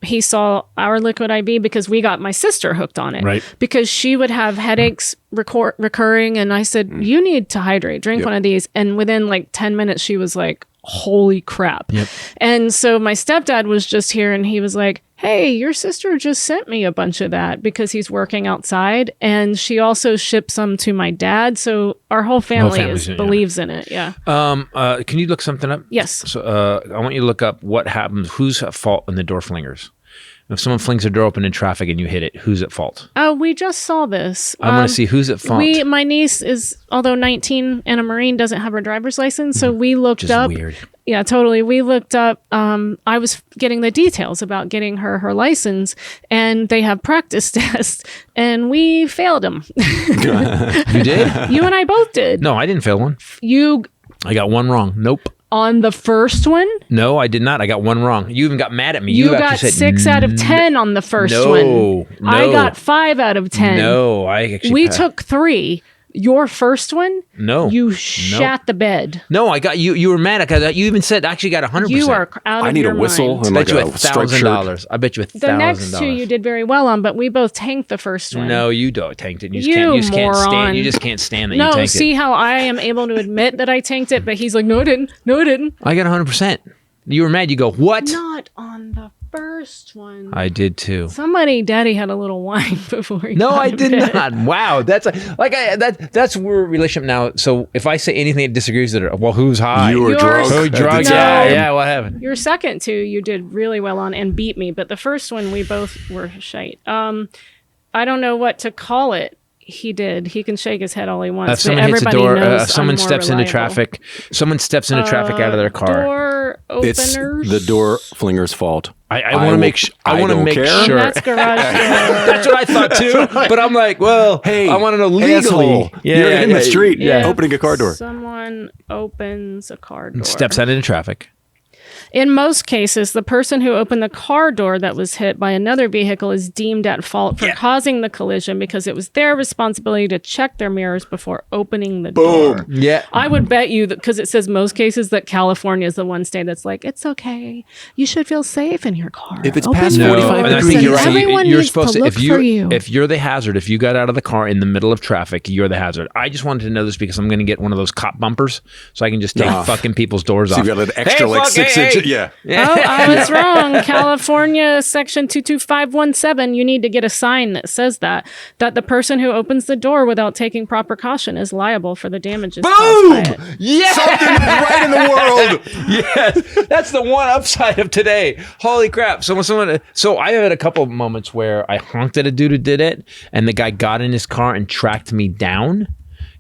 he saw our Liquid IV because we got my sister hooked on it. Right. Because she would have headaches recurring, and I said, you need to hydrate. Drink one of these. And within like 10 minutes, she was like, holy crap. Yep. And so my stepdad was just here, and he was like, hey, your sister just sent me a bunch of that because he's working outside, and she also shipped some to my dad. So our whole family believes in it. Yeah. Can you look something up? Yes. So I want you to look up what happens. Who's at fault in the door flingers? If someone flings a door open in traffic and you hit it, who's at fault? Oh, we just saw this. I want to see who's at fault. My niece is, although 19 and a Marine, doesn't have her driver's license. So we looked up. Weird. Yeah, totally. We looked up. I was getting the details about getting her license, and they have practice tests, and we failed them. You did? You and I both did. No, I didn't fail one. I got one wrong. Nope. On the first one? No, I did not. I got one wrong. You even got mad at me. You got 6 out of 10 on the first one. No. I got 5 out of 10. No, I actually. We took 3. Your first one? No. You shat the bed. No, I got you. You were mad because you even said actually got 100%. You are out of your mind. I need a whistle and like a $1,000. I bet you $1,000. The next 2 you did very well on, but we both tanked the first one. No, you don't tanked it. You just can't stand. You just can't stand that you tanked it. No, see how I am able to admit that I tanked it, but he's like, no, I didn't. No, I didn't. I got 100%. You were mad. You go, what? Not on the first one. I did too. Daddy had a little wine before he No, I did not. Wow. That's that's we're relationship now. So if I say anything that disagrees with it, well, who's high? You were drunk. Who drunk? No. Yeah, what happened? Your second 2 you did really well on and beat me, but the first one we both were shite. I don't know what to call it. He did. He can shake his head all he wants. If someone hits a door, someone steps into traffic. Someone steps into traffic out of their car. openers. It's the door flinger's fault. I want to make sure. I want to make sure. That's garage door. That's what I thought too. But I'm like, well, hey, I want to know legally. You're in the street opening a car door. Someone opens a car door. Steps out into traffic. In most cases, the person who opened the car door that was hit by another vehicle is deemed at fault for causing the collision because it was their responsibility to check their mirrors before opening the door. Yeah. I would bet you that because it says most cases that California is the one state that's like, it's okay. You should feel safe in your car. If it's past 45 degrees, I think you're right. Everyone you're needs supposed to look for you. If you're the hazard, if you got out of the car in the middle of traffic, you're the hazard. I just wanted to know this because I'm going to get one of those cop bumpers so I can just take fucking people's doors off. So you got an extra 6 inches. Yeah. Oh, I was wrong. California section 22517, you need to get a sign that says that the person who opens the door without taking proper caution is liable for the damages caused by it. Yes! Something right in the world. Yes. That's the one upside of today. Holy crap. So I had a couple of moments where I honked at a dude who did it, and the guy got in his car and tracked me down,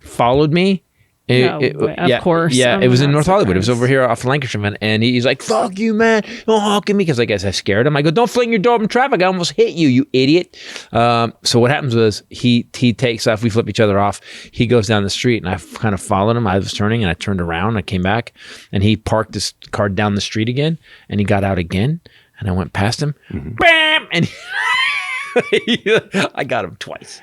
followed me. Of course. Yeah, it was in North Hollywood. It was over here off Lancashire, and he's like, "Fuck you, man! Don't honk at me," because I guess I scared him. I go, "Don't fling your door up in traffic! I almost hit you, you idiot!" So what happens was he takes off. We flip each other off. He goes down the street, and I kind of followed him. I was turning, and I turned around. And I came back, and he parked his car down the street again, and he got out again, and I went past him, bam, and I got him twice.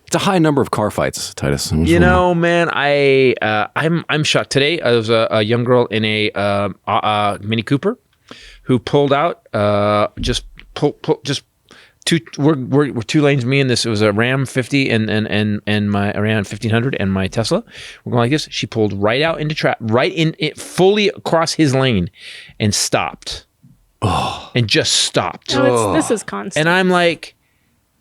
It's a high number of car fights, Titus. You know, man, I'm shocked. Today, there was a young girl in a Mini Cooper who pulled out, we're 2 lanes. Me and this, it was a Ram 50 and my Ram 1500 and my Tesla. We're going like this. She pulled right out into fully across his lane, and stopped. Oh, and just stopped. This is constant. And I'm like,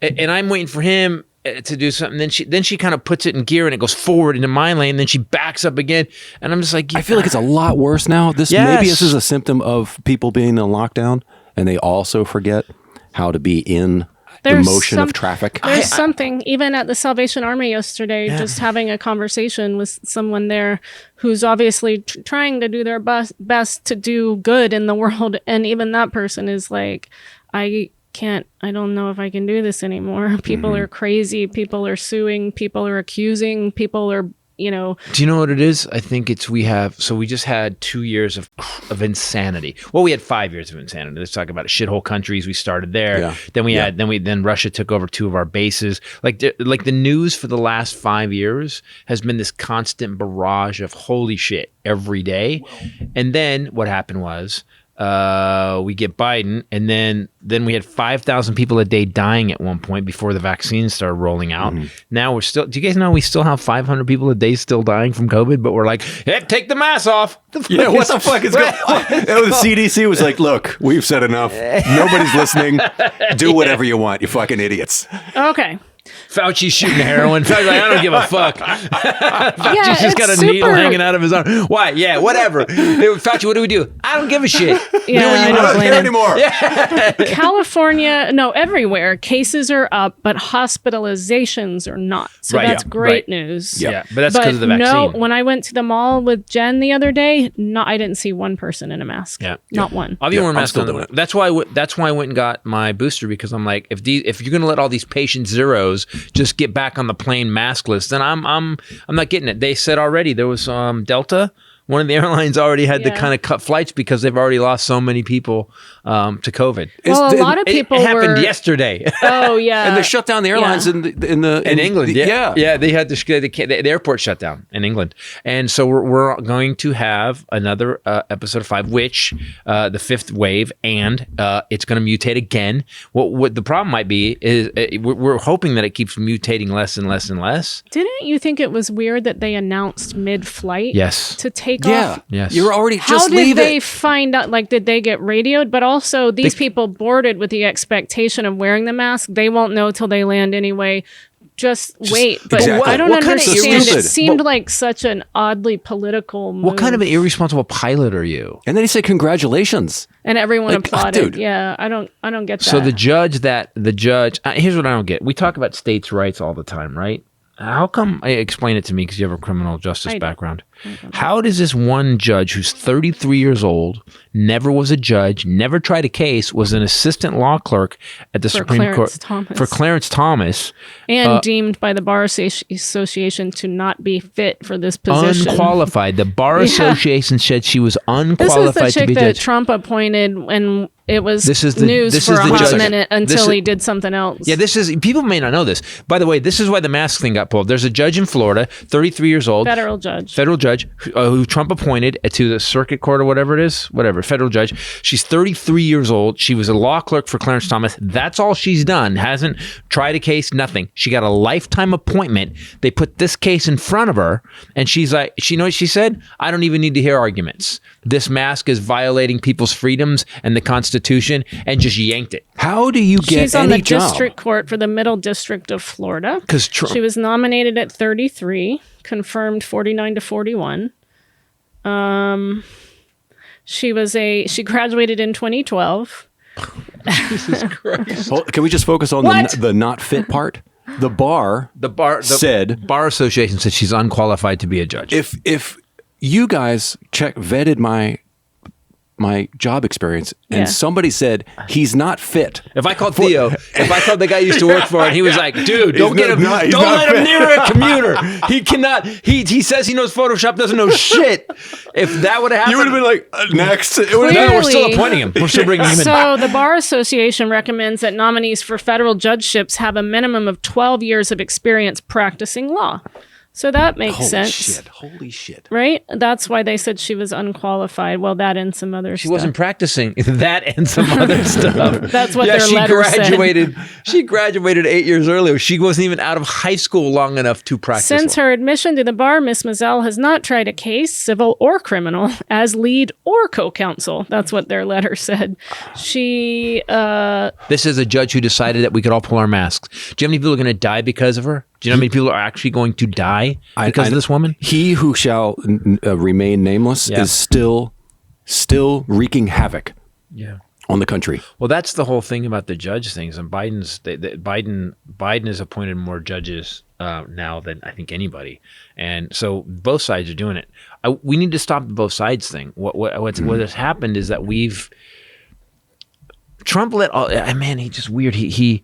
and I'm waiting for him to do something. Then she kind of puts it in gear and it goes forward into my lane. Then she backs up again, and I'm just like, I feel like it's a lot worse now. Maybe this is a symptom of people being in lockdown, and they also forget how to be in the motion of traffic. There's something, even at the Salvation Army yesterday, just having a conversation with someone there who's obviously trying to do their best to do good in the world, and even that person is like, I don't know if I can do this anymore. People are crazy. People are suing. People are accusing. People are, Do you know what it is? I think we just had 2 years of insanity. Well, we had 5 years of insanity. Let's talk about it. Shithole countries. We started there. Yeah. Then Russia took over 2 of our bases. Like the news for the last 5 years has been this constant barrage of holy shit every day. And then what happened was, we get Biden, and then we had 5,000 people a day dying at one point before the vaccines started rolling out. Now do you guys know we still have 500 people a day still dying from COVID, but we're like, hey, take the mask off. What the fuck is going on? The CDC was like, look, we've said enough. Nobody's listening. Do whatever you want, you fucking idiots. Okay. Fauci's shooting heroin. Fauci's like, I don't give a fuck. Fauci's just got a needle hanging out of his arm. Why? Yeah, whatever. Fauci, what do we do? I don't give a shit. I don't care anymore. California, no, everywhere, cases are up, but hospitalizations are not. So that's great news. Yeah, but that's because of the vaccine. No, when I went to the mall with Jen the other day, I didn't see one person in a mask. Yeah, not one. I'll be wearing a mask. That's why I went and got my booster, because I'm like, if you're going to let all these patient zeros just get back on the plane maskless, then I'm not getting it. They said already there was Delta. One of the airlines already had to kind of cut flights because they've already lost so many people to COVID. Well, a lot of people it happened yesterday. Oh yeah, and they shut down the airlines in England. They had the airport shut down in England, and so we're going to have another episode of 5, which the 5th wave, and it's going to mutate again. What the problem might be is we're hoping that it keeps mutating less and less and less. Didn't you think it was weird that they announced mid-flight? Yes. To take off. Yes. You're already How did they find out? Like, did they get radioed? But also, these people boarded with the expectation of wearing the mask. They won't know till they land anyway. Just wait. But I don't understand. It seemed like such an oddly political move. What kind of an irresponsible pilot are you? And then he said, congratulations. And everyone applauded. Yeah, I don't get that. So the judge, here's what I don't get. We talk about states' rights all the time, right? How come? Explain it to me because you have a criminal justice background. How does this one judge who's 33 years old, never was a judge, never tried a case, was an assistant law clerk at the Supreme Court for Clarence Thomas, and deemed by the Bar Association to not be fit for this position? Unqualified. The Bar Association said she was unqualified to be a judge. This is the chick that Trump appointed, and it was news for a hot minute until he did something else. Yeah, people may not know this. By the way, this is why the mask thing got pulled. There's a judge in Florida, 33 years old. Federal judge, who Trump appointed to the circuit court or whatever it is, federal judge. She's 33 years old. She was a law clerk for Clarence Thomas. That's all she's done. Hasn't tried a case, nothing. She got a lifetime appointment. They put this case in front of her, and she's like, you know what she said? I don't even need to hear arguments. This mask is violating people's freedoms and the Constitution, and just yanked it. How do you get She's on the district court for the Middle District of Florida. Because she was nominated at 33, confirmed 49 to 41. She graduated in 2012. Jesus Christ. Well, can we just focus on the not fit part? The bar association said she's unqualified to be a judge. If you guys vetted my job experience, and somebody said he's not fit. If I called Theo, if I called the guy I used to work for, and he was like, "Dude, don't let him near a computer. He cannot. He says he knows Photoshop, doesn't know shit." If that would have happened, you would have been like, "Next." No, we're still appointing him. We're still bringing him in. So the Bar Association recommends that nominees for federal judgeships have a minimum of 12 years of experience practicing law. So that makes sense. Holy shit. Right? That's why they said she was unqualified. Well, that and some other stuff. She wasn't practicing that and some other stuff. That's what their letter said. She graduated 8 years earlier. She wasn't even out of high school long enough to practice. Since her admission to the bar, Ms. Mazzell has not tried a case, civil or criminal, as lead or co-counsel. That's what their letter said. This is a judge who decided that we could all pull our masks. Do you know how many people are going to die because of her? Do you know how many people are actually going to die because of this woman? He who shall remain nameless is still wreaking havoc on the country. Well, that's the whole thing about the judge things. And Biden has appointed more judges now than I think anybody. And so both sides are doing it. We need to stop the both sides thing. What has happened is that Trump let all, he's just weird. He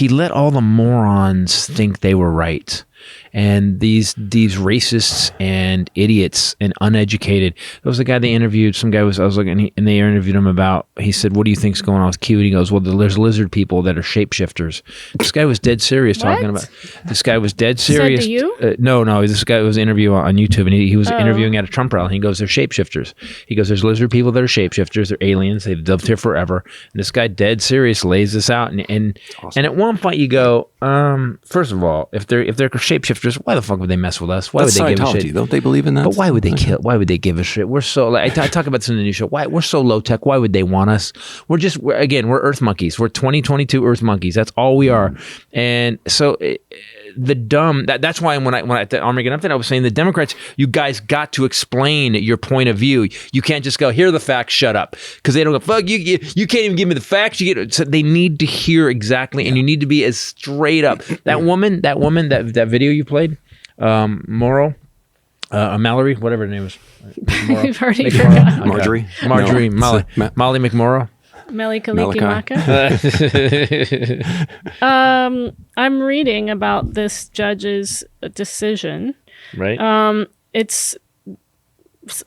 let all the morons think they were right. And these racists and idiots and uneducated. There was a guy they interviewed. Some guy I was looking, and they interviewed him about. He said, "What do you think's going on with Q?" And he goes, "Well, there's lizard people that are shapeshifters." This guy was dead serious talking about. This guy was dead serious. Said to you? No. This guy was an interview on YouTube, and he was interviewing at a Trump rally. And he goes, "They're shapeshifters." He goes, "There's lizard people that are shapeshifters. They're aliens. They've lived here forever." And this guy, dead serious, lays this out. And at one point, you go, first of all, if they're shapeshifters, why the fuck would they mess with us? Why would they give a shit? Don't they believe in that? But why would they kill? Why would they give a shit? We're so I talk about this in the new show. Why we're so low tech? Why would they want us? We're Earth monkeys. We're 2022 Earth monkeys. That's all we are. And so that's why when I at the Armageddon update, I was saying the Democrats, you guys got to explain your point of view. You can't just go, "Here are the facts, shut up," because they don't go, "Fuck you can't even give me the facts." So they need to hear exactly, and you need to be as straight up. That woman, that video you played, Mallory, whatever her name is. We've already forgotten. Marjorie, Molly McMorrow. Melly Kalikimaka. I'm reading about this judge's decision. Right. It's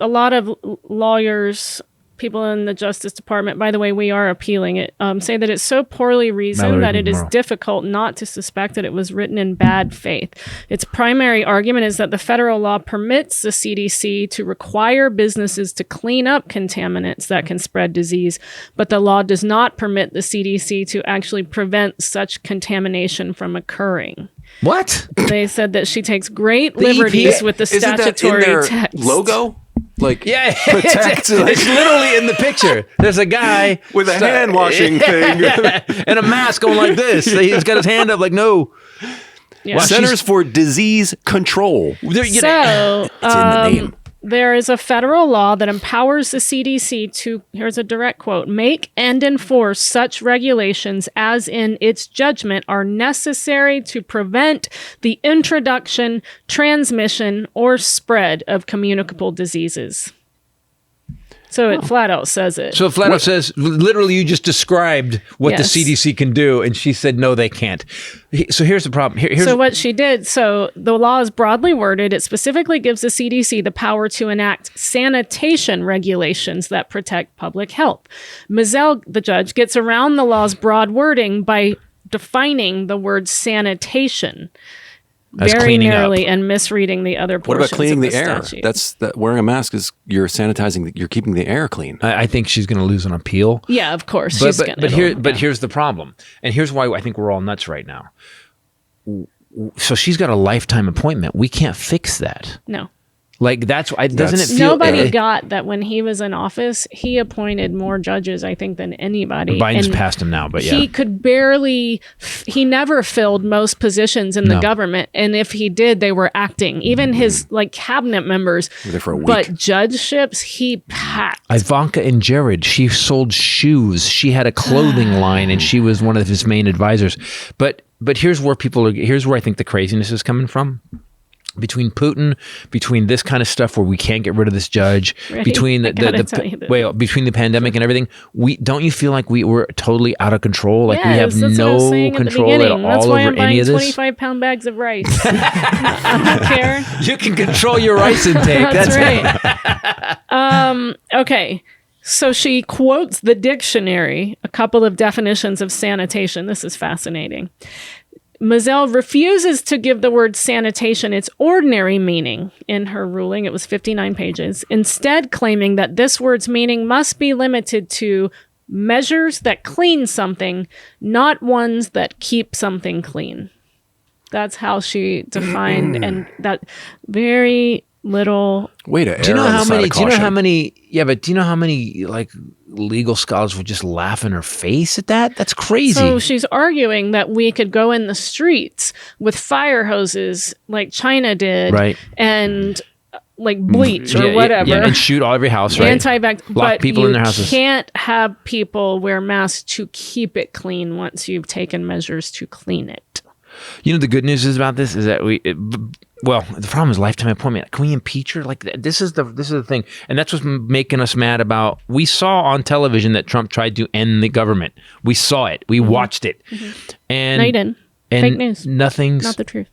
a lot of lawyers, people in the Justice Department, by the way, we are appealing it, say that it's so poorly reasoned that it is difficult not to suspect that it was written in bad faith. Its primary argument is that the federal law permits the CDC to require businesses to clean up contaminants that can spread disease, but the law does not permit the CDC to actually prevent such contamination from occurring. What? They said that she takes great liberties with the statutory text. Logo? Protect. It's literally in the picture. There's a guy with a hand washing thing and a mask going like this. He's got his hand up like, no. Yeah. Well, Centers for Disease Control. So, it's in the name. there is a federal law that empowers the CDC to, here's a direct quote, make and enforce such regulations as in its judgment are necessary to prevent the introduction, transmission, or spread of communicable diseases. So it flat out says it. So it flat out says, literally, you just described what the CDC can do, and she said, no, they can't. So here's the problem. So what she did, so the law is broadly worded. It specifically gives the CDC the power to enact sanitation regulations that protect public health. Mizell, the judge, gets around the law's broad wording by defining the word sanitation. As very narrowly and misreading the other portions. What about cleaning the air? Statute. That's wearing a mask is you're sanitizing. You're keeping the air clean. I think she's going to lose an appeal. Yeah, of course. But here's the problem, and here's why I think we're all nuts right now. So she's got a lifetime appointment. We can't fix that. No. Like doesn't it feel? Nobody got that when he was in office. He appointed more judges, I think, than anybody. Biden's passed him now, but yeah, he could barely. He never filled most positions in the government, and if he did, they were acting. Even his cabinet members. Were there for a week. But judgeships, he packed. Ivanka and Jared. She sold shoes. She had a clothing line, and she was one of his main advisors. But here's where here's where I think the craziness is coming from. Between Putin, between this kind of stuff where we can't get rid of this judge, right. between between the pandemic and everything, don't you feel like we were totally out of control? Like we have no control at all over any of this? 25-pound bags of rice. I don't care. You can control your rice intake. That's right. Okay. So she quotes the dictionary, a couple of definitions of sanitation. This is fascinating. Mizell refuses to give the word sanitation its ordinary meaning in her ruling. It was 59 pages, instead claiming that this word's meaning must be limited to measures that clean something, not ones that keep something clean. That's how she defined, and that very little. Way to err on the side of caution. Do you know how many legal scholars would just laugh in her face at that? That's crazy. So she's arguing that we could go in the streets with fire hoses like China did, right, and bleach or whatever, and shoot every house, right? Lock people in their houses. You can't have people wear masks to keep it clean once you've taken measures to clean it. You know, the good news is about this is that the problem is lifetime appointment. Can we impeach her? This is the thing, and that's what's making us mad about. We saw on television that Trump tried to end the government. We saw it. We watched it, and no, you didn't. Fake news. Nothing's not the truth.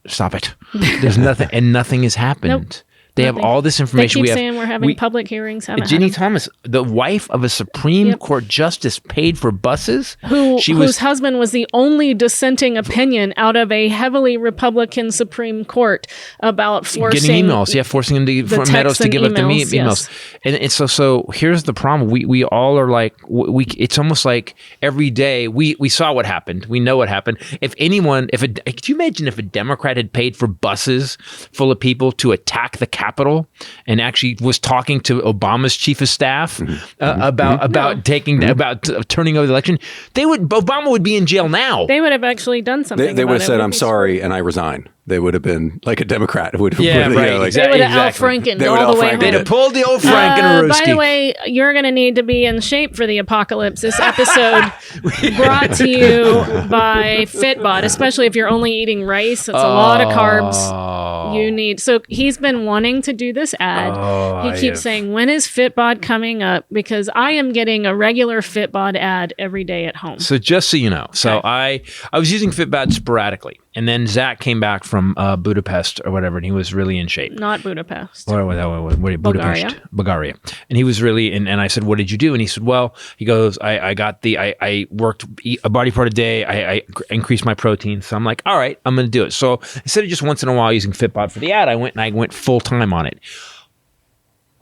Stop it. There's nothing, and nothing has happened. Nope. They have all this information. They keep saying we're having public hearings. Ginny Thomas, the wife of a Supreme Court justice, paid for buses. Whose husband was the only dissenting opinion out of a heavily Republican Supreme Court about forcing getting emails. Yeah, forcing them to for Meadows to give up the emails. Yes. And so here's the problem. We all are like it's almost like every day we saw what happened. We know what happened. Could you imagine if a Democrat had paid for buses full of people to attack the Capitol and actually was talking to Obama's chief of staff about turning over the election? Obama would be in jail now. They would have actually done something. They would have said, "I'm sorry, and I resign." They would have been like a Democrat. They would have Al Franken all the way home. They'd have pulled the old Franken. By the way, you're going to need to be in shape for the apocalypse. This episode brought to you by Fitbod, especially if you're only eating rice. It's a lot of carbs. You need. So he's been wanting to do this ad. He keeps saying, "When is Fitbod coming up?" Because I am getting a regular Fitbod ad every day at home. So just so you know, I was using Fitbod sporadically. And then Zach came back from Budapest or whatever, and he was really in shape. Not Budapest. Bulgaria. And he was really, and I said, "What did you do?" And he said, "Well," he goes, I worked a body part a day. I increased my protein." So I'm like, "All right, I'm going to do it." So instead of just once in a while using Fitbod for the ad, I went full time on it.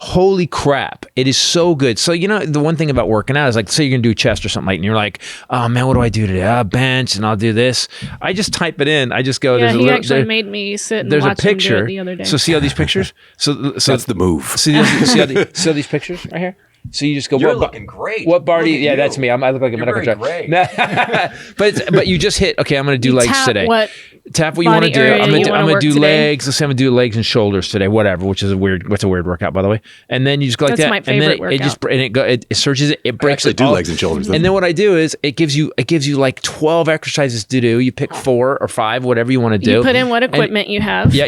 Holy crap, it is so good. So, the one thing about working out is say you're going to do chest or something and you're like, "Oh man, what do I do today? Bench, and I'll do this." I just type it in. I just go, he actually made me sit and watch him do it the other day. So see all these pictures? So that's the move. See all these pictures right here? So you just go. You're looking great. What bar do you? Yeah, that's me. I look like a medical truck. But you just hit. Okay, I'm going to do legs today. Tap what you want to do. I'm going to do legs. Let's say I'm going to do legs and shoulders today. Whatever. Which is a weird workout, by the way. And then you just go like that. That's my favorite workout. It searches it. It breaks it. Do legs and shoulders. And then what I do is it gives you like 12 exercises to do. You pick 4 or 5, whatever you want to do. You put in what equipment you have. Yeah,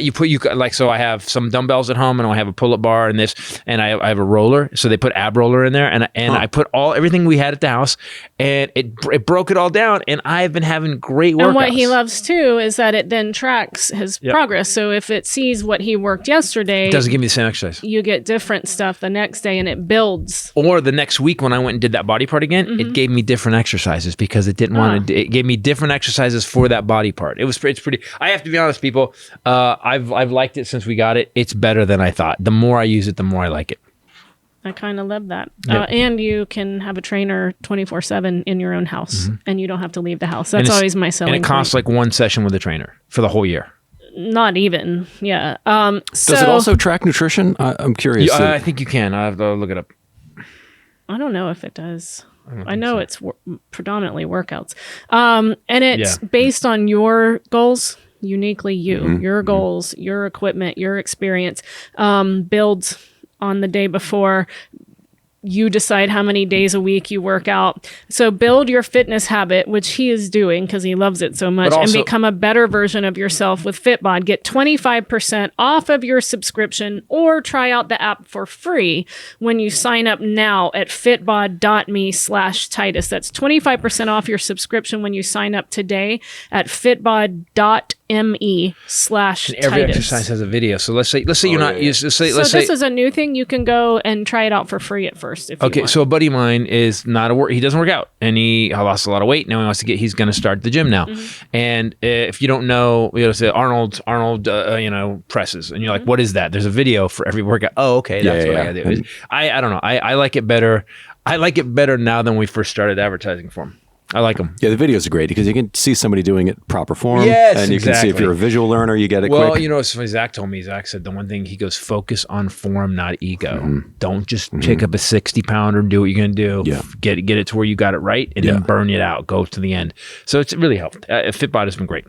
so I have some dumbbells at home, and I have a pull-up bar and this, and I have a roller. So they put ab roller in there, and I put everything we had at the house, and it broke it all down, and I've been having great workouts. And what he loves too is that it then tracks his progress. So if it sees what he worked yesterday, it doesn't give me the same exercise. You get different stuff the next day, and it builds. Or the next week when I went and did that body part again, it gave me different exercises because it didn't want to. It gave me different exercises for that body part. It's pretty. I have to be honest, people. I've liked it since we got it. It's better than I thought. The more I use it, the more I like it. I kind of love that. Yep. And you can have a trainer 24/7 in your own house, and you don't have to leave the house. That's always my selling point. And it costs like one session with a trainer for the whole year. Not even, yeah. Does it also track nutrition? I'm curious. I think you can. I have to look it up. I don't know if it does. I know it's predominantly workouts. And it's based on your goals, uniquely you, your goals, your equipment, your experience, builds on the day before. You decide how many days a week you work out. So build your fitness habit, which he is doing because he loves it so much, and become a better version of yourself with Fitbod. Get 25% off of your subscription or try out the app for free when you sign up now at fitbod.me/Titus. That's 25% off your subscription when you sign up today at fitbod.me/Titus. Every exercise has a video. So let's say you're not. This is a new thing. You can go and try it out for free at first. Okay, so a buddy of mine is he doesn't work out, and he lost a lot of weight. Now he's going to start the gym now. And if you don't know, say Arnold, presses, and you're like, what is that? There's a video for every workout. Oh, okay, that's what I got to do. I don't know. I like it better. I like it better now than when we first started advertising for him. I like them. Yeah, the videos are great because you can see somebody doing it proper form. Yes, and you can see if you're a visual learner, you get it quick. Well, it's funny, Zach told me. Zach said the one thing, he goes, focus on form, not ego. Don't just pick up a 60-pounder and do what you're going to do. Yeah. Get it to where you got it right, and then burn it out. Go to the end. So it's really helped. Fitbod has been great.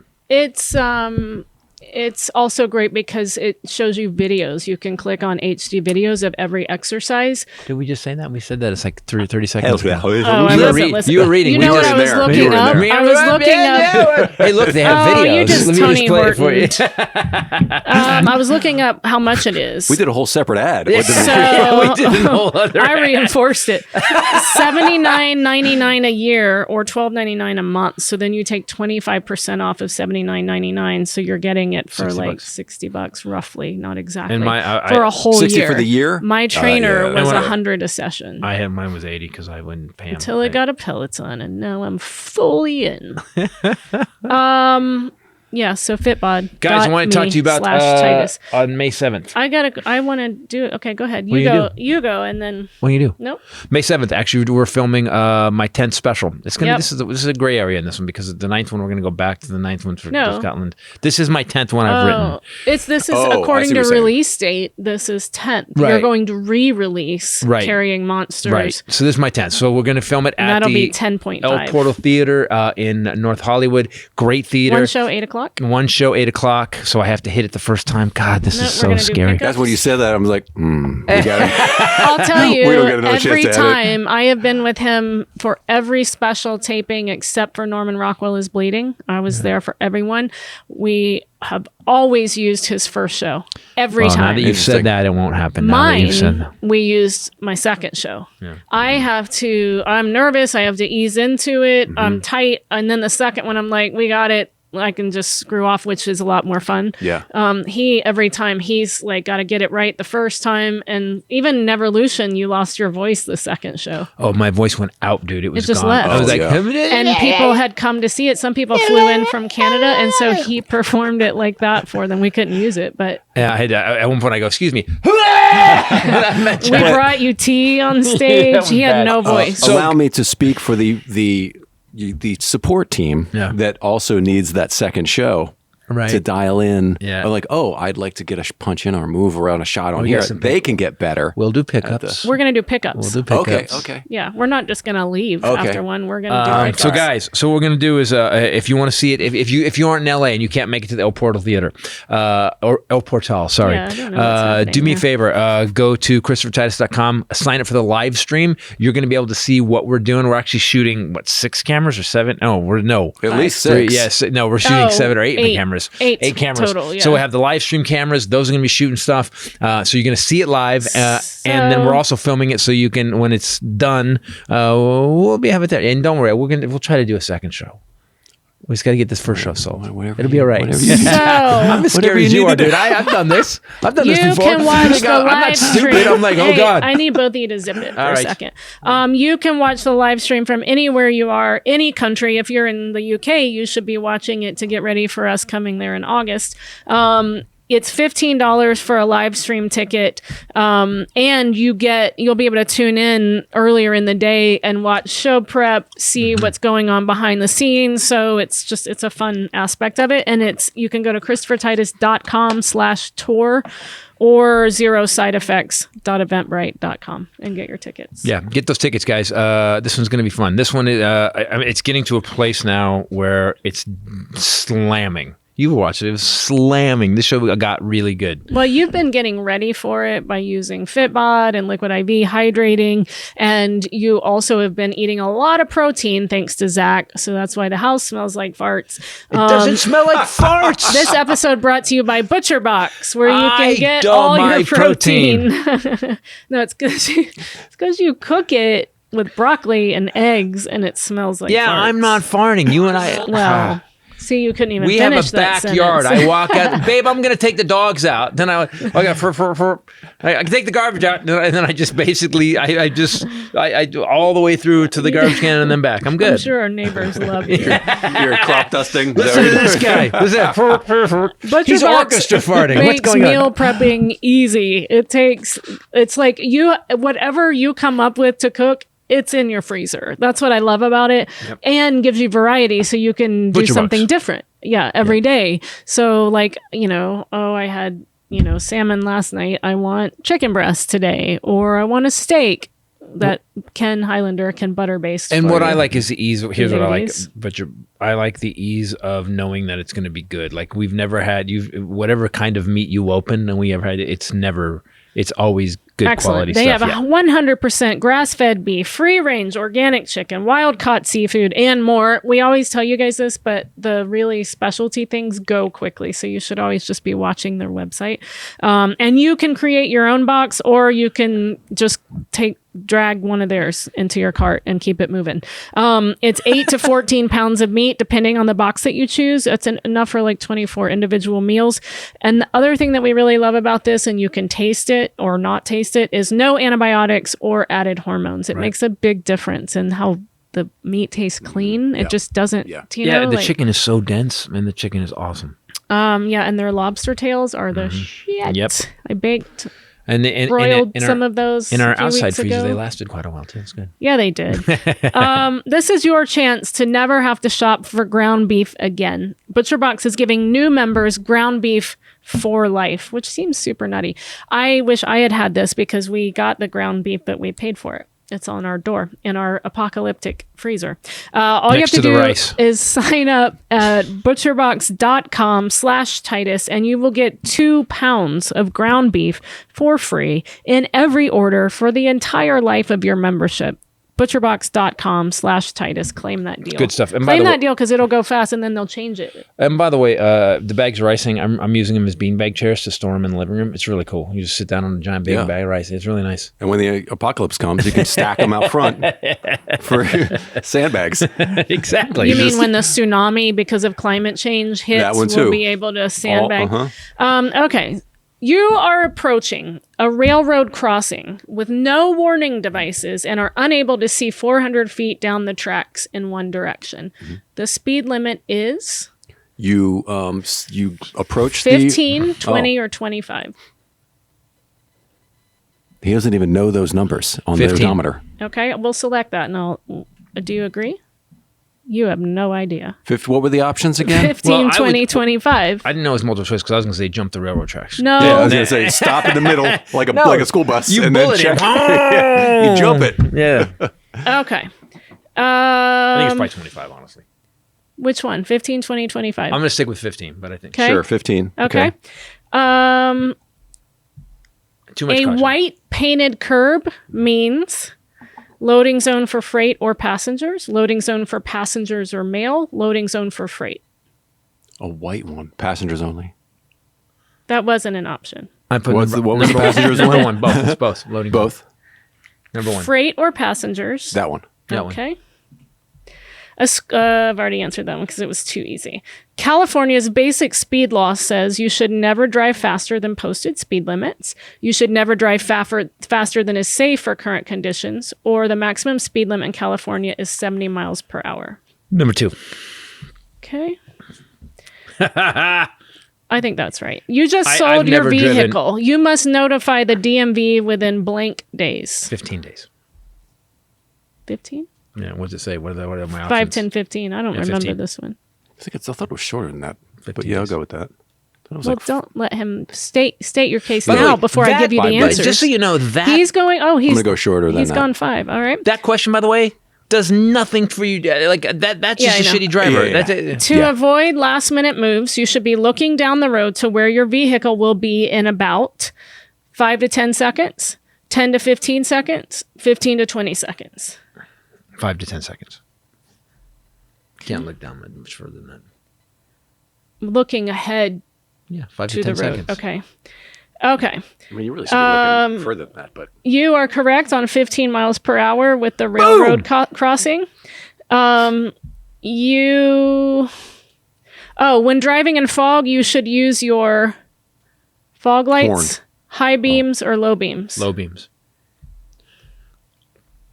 It's also great because it shows you videos. You can click on HD videos of every exercise. Did we just say that? We said that. It's like 30 seconds. I wasn't listening. You were reading. You know what I was looking up? I was looking up. Hey, look, they have videos. You just Tony play it for you. I was looking up how much it is. We did a whole separate ad. We did a whole other ad. I reinforced it. $79.99 a year or $12.99 a month. So then you take 25% off of $79.99. So you're getting it for like $60 roughly, not exactly. And for a whole 60 year. For the year? My trainer was $100 a session. Mine was $80 because I wouldn't pay him. Until I got a Peloton, and now I'm fully in. Yeah, so Fitbod. Guys, I want to talk to you about on May 7th. I want to do it. Okay, go ahead. You go, and then. What do you do? Nope. May 7th, actually, we're filming my 10th special. It's gonna. This is a gray area in this one because the 9th one we're gonna go back to the 9th one for Scotland. This is my 10th one I've written. This is according to release date. This is 10th. Right. You're going to re-release Carrying Monsters. Right. So this is my 10th. So we're gonna film it at that'll the be 10.5 El Portal Theater in North Hollywood. Great theater. One show 8 o'clock. One show 8 o'clock, so I have to hit it the first time. God, this is so scary. That's when you said that. I was like, I'll tell you, every time I have been with him for every special taping except for Norman Rockwell is Bleeding. I was there for everyone. We have always used his first show every time. Now that you've said that, it won't happen. We used my second show. Yeah. I'm nervous. I have to ease into it. I'm tight. And then the second one, I'm like, we got it. I can just screw off, which is a lot more fun. Yeah. Every time he's like, got to get it right the first time. And even Neverlution, you lost your voice the second show. Oh, my voice went out, dude. It was just gone. left. I was like, and people had come to see it. Some people flew in from Canada. And so he performed it like that for them. We couldn't use it, but. Yeah, I had at one point I go, excuse me. We brought you tea on stage. He had no voice. Allow me to speak for the support team that also needs that second show. to dial in. Or like, I'd like to get a punch in or move around a shot on here. They can get better. We'll do pickups. We're going to do pickups. We'll do pickups. Okay. Yeah, we're not just going to leave after one. We're going to do pickups. So guys, what we're going to do is if you want to see it, if you aren't in LA and you can't make it to the El Portal Theater, or El Portal, sorry, I don't know do me a favor, go to ChristopherTitus.com, sign up for the live stream. You're going to be able to see what we're doing. We're actually shooting 6 cameras or 7? At least 6. Yes, no, we're shooting 7 or 8 cameras. 8 cameras total. Yeah. So we have the live stream cameras; those are going to be shooting stuff. So you're going to see it live, and then we're also filming it so you can, when it's done, we'll have it there. And don't worry, we'll try to do a second show. We just got to get this first show sold. It'll be all right. I'm as scary as you are, dude. I've done this. I've done this before. You can watch the live I'm not stupid. stream. I'm like, oh God. I need both of you to zip it for a second. You can watch the live stream from anywhere you are, any country. If you're in the UK, you should be watching it to get ready for us coming there in August. It's $15 for a live stream ticket, and you'll be able to tune in earlier in the day and watch show prep, see what's going on behind the scenes. So it's a fun aspect of it, and you can go to ChristopherTitus.com/tour or zerosideeffects.eventbrite.com and get your tickets. Yeah, get those tickets, guys. This one's going to be fun. This one, it's getting to a place now where it's slamming. You watched it. It was slamming. This show got really good. Well, you've been getting ready for it by using Fitbod and Liquid IV hydrating. And you also have been eating a lot of protein thanks to Zach. So that's why the house smells like farts. It doesn't smell like farts. This episode brought to you by ButcherBox, where you can get all your protein. No, it's because you cook it with broccoli and eggs and it smells like farts. I'm not farting. You and I... Well... See, you couldn't even finish finish that We have a backyard. sentence. I walk out, babe, I'm going to take the dogs out. Then I can take the garbage out. And then I just basically, I do all the way through to the garbage can and then back. I'm good. I'm sure our neighbors love you. You're crop dusting. Listen to this guy. He's orchestra farting. What's going on? Makes meal prepping easy. It's like whatever you come up with to cook, it's in your freezer. That's what I love about it. Yep. And gives you variety so you can do something different. Yeah, every day. So like, I had, salmon last night. I want chicken breast today, or I want a steak that Ken Highlander can butter baste. And what I like is the ease. Here's what I like. I like the ease of knowing that it's going to be good. Like we've never had whatever kind of meat you open and we ever had, it's always good quality stuff. They have 100% grass-fed beef, free-range organic chicken, wild-caught seafood, and more. We always tell you guys this, but the really specialty things go quickly, so you should always just be watching their website. And you can create your own box, or you can just drag one of theirs into your cart and keep it moving. It's 8 to 14 pounds of meat, depending on the box that you choose. That's enough for like 24 individual meals. And the other thing that we really love about this, and you can taste it or not taste it, is no antibiotics or added hormones. It makes a big difference in how the meat tastes clean. It just doesn't, the chicken is so dense, and the chicken is awesome. And their lobster tails are the shit. Yep. I baked... broiled some of those in our outside freezer. They lasted quite a while too. It's good. Yeah, they did. This is your chance to never have to shop for ground beef again. ButcherBox is giving new members ground beef for life, which seems super nutty. I wish I had this because we got the ground beef, but we paid for it. It's on our door in our apocalyptic freezer. All Next you have to do rice. is sign up at butcherbox.com/Titus, and you will get 2 pounds of ground beef for free in every order for the entire life of your membership. butcherbox.com/Titus. Claim that deal. Good stuff. And claim that deal because it'll go fast and then they'll change it. And by the way, the bags of ricing, I'm using them as beanbag chairs to store them in the living room. It's really cool. You just sit down on a giant big bag of rice. It's really nice. And when the apocalypse comes, you can stack them out front for sandbags. Exactly. You mean when the tsunami because of climate change hits, we'll be able to sandbag? Okay. You are approaching a railroad crossing with no warning devices and are unable to see 400 feet down the tracks in one direction. Mm-hmm. The speed limit is? You approach 15, 20, or 25. He doesn't even know those numbers on 15. the odometer. Okay, we'll select that. And do you agree? You have no idea. What were the options again? 15, 20, 25. I didn't know it was multiple choice because I was going to say jump the railroad tracks. No. Yeah, I was going to say stop in the middle like a school bus. You and bullet then it. You jump it. Yeah. Okay. I think it's probably 25, honestly. Which one? 15, 20, 25? I'm going to stick with 15, but I think. Okay. Sure, 15. Okay. Too much a caution. white painted curb means loading zone for freight or passengers, loading zone for passengers or mail, loading zone for freight. A white one. Passengers only. That wasn't an option. I put what was the passengers number one? Both. It's both. Loading both. Zone. Number one. Freight or passengers. That one. Okay. I've already answered that one because it was too easy. California's basic speed law says you should never drive faster than posted speed limits. You should never drive faster than is safe for current conditions, or the maximum speed limit in California is 70 miles per hour. Number 2. Okay. I think that's right. You just sold your vehicle. You must notify the DMV within blank days. 15 days. 15? Yeah, what does it say? What are my options? 5, 10, 15. I don't remember 15. this one. I thought it was shorter than that. 15 But yeah, I'll days. go with that. Well, don't let him state your case now before I give you the answers. Just so you know, that he's going. Oh, I'm gonna go shorter than that. He's gone 5. All right. that question, by the way, does nothing for you. Like that. That's just a shitty driver. Yeah. That's it. To avoid last-minute moves, you should be looking down the road to where your vehicle will be in about 5 to 10 seconds, 10 to 15 seconds, 15 to 20 seconds. 5 to 10 seconds. Can't look down much further than that. Looking ahead Yeah, 5 to to 10 the road. seconds. Okay. I mean, you really should be looking further than that, but You are correct on 15 miles per hour with the railroad crossing. When driving in fog, you should use your fog lights, high beams or low beams. Low beams.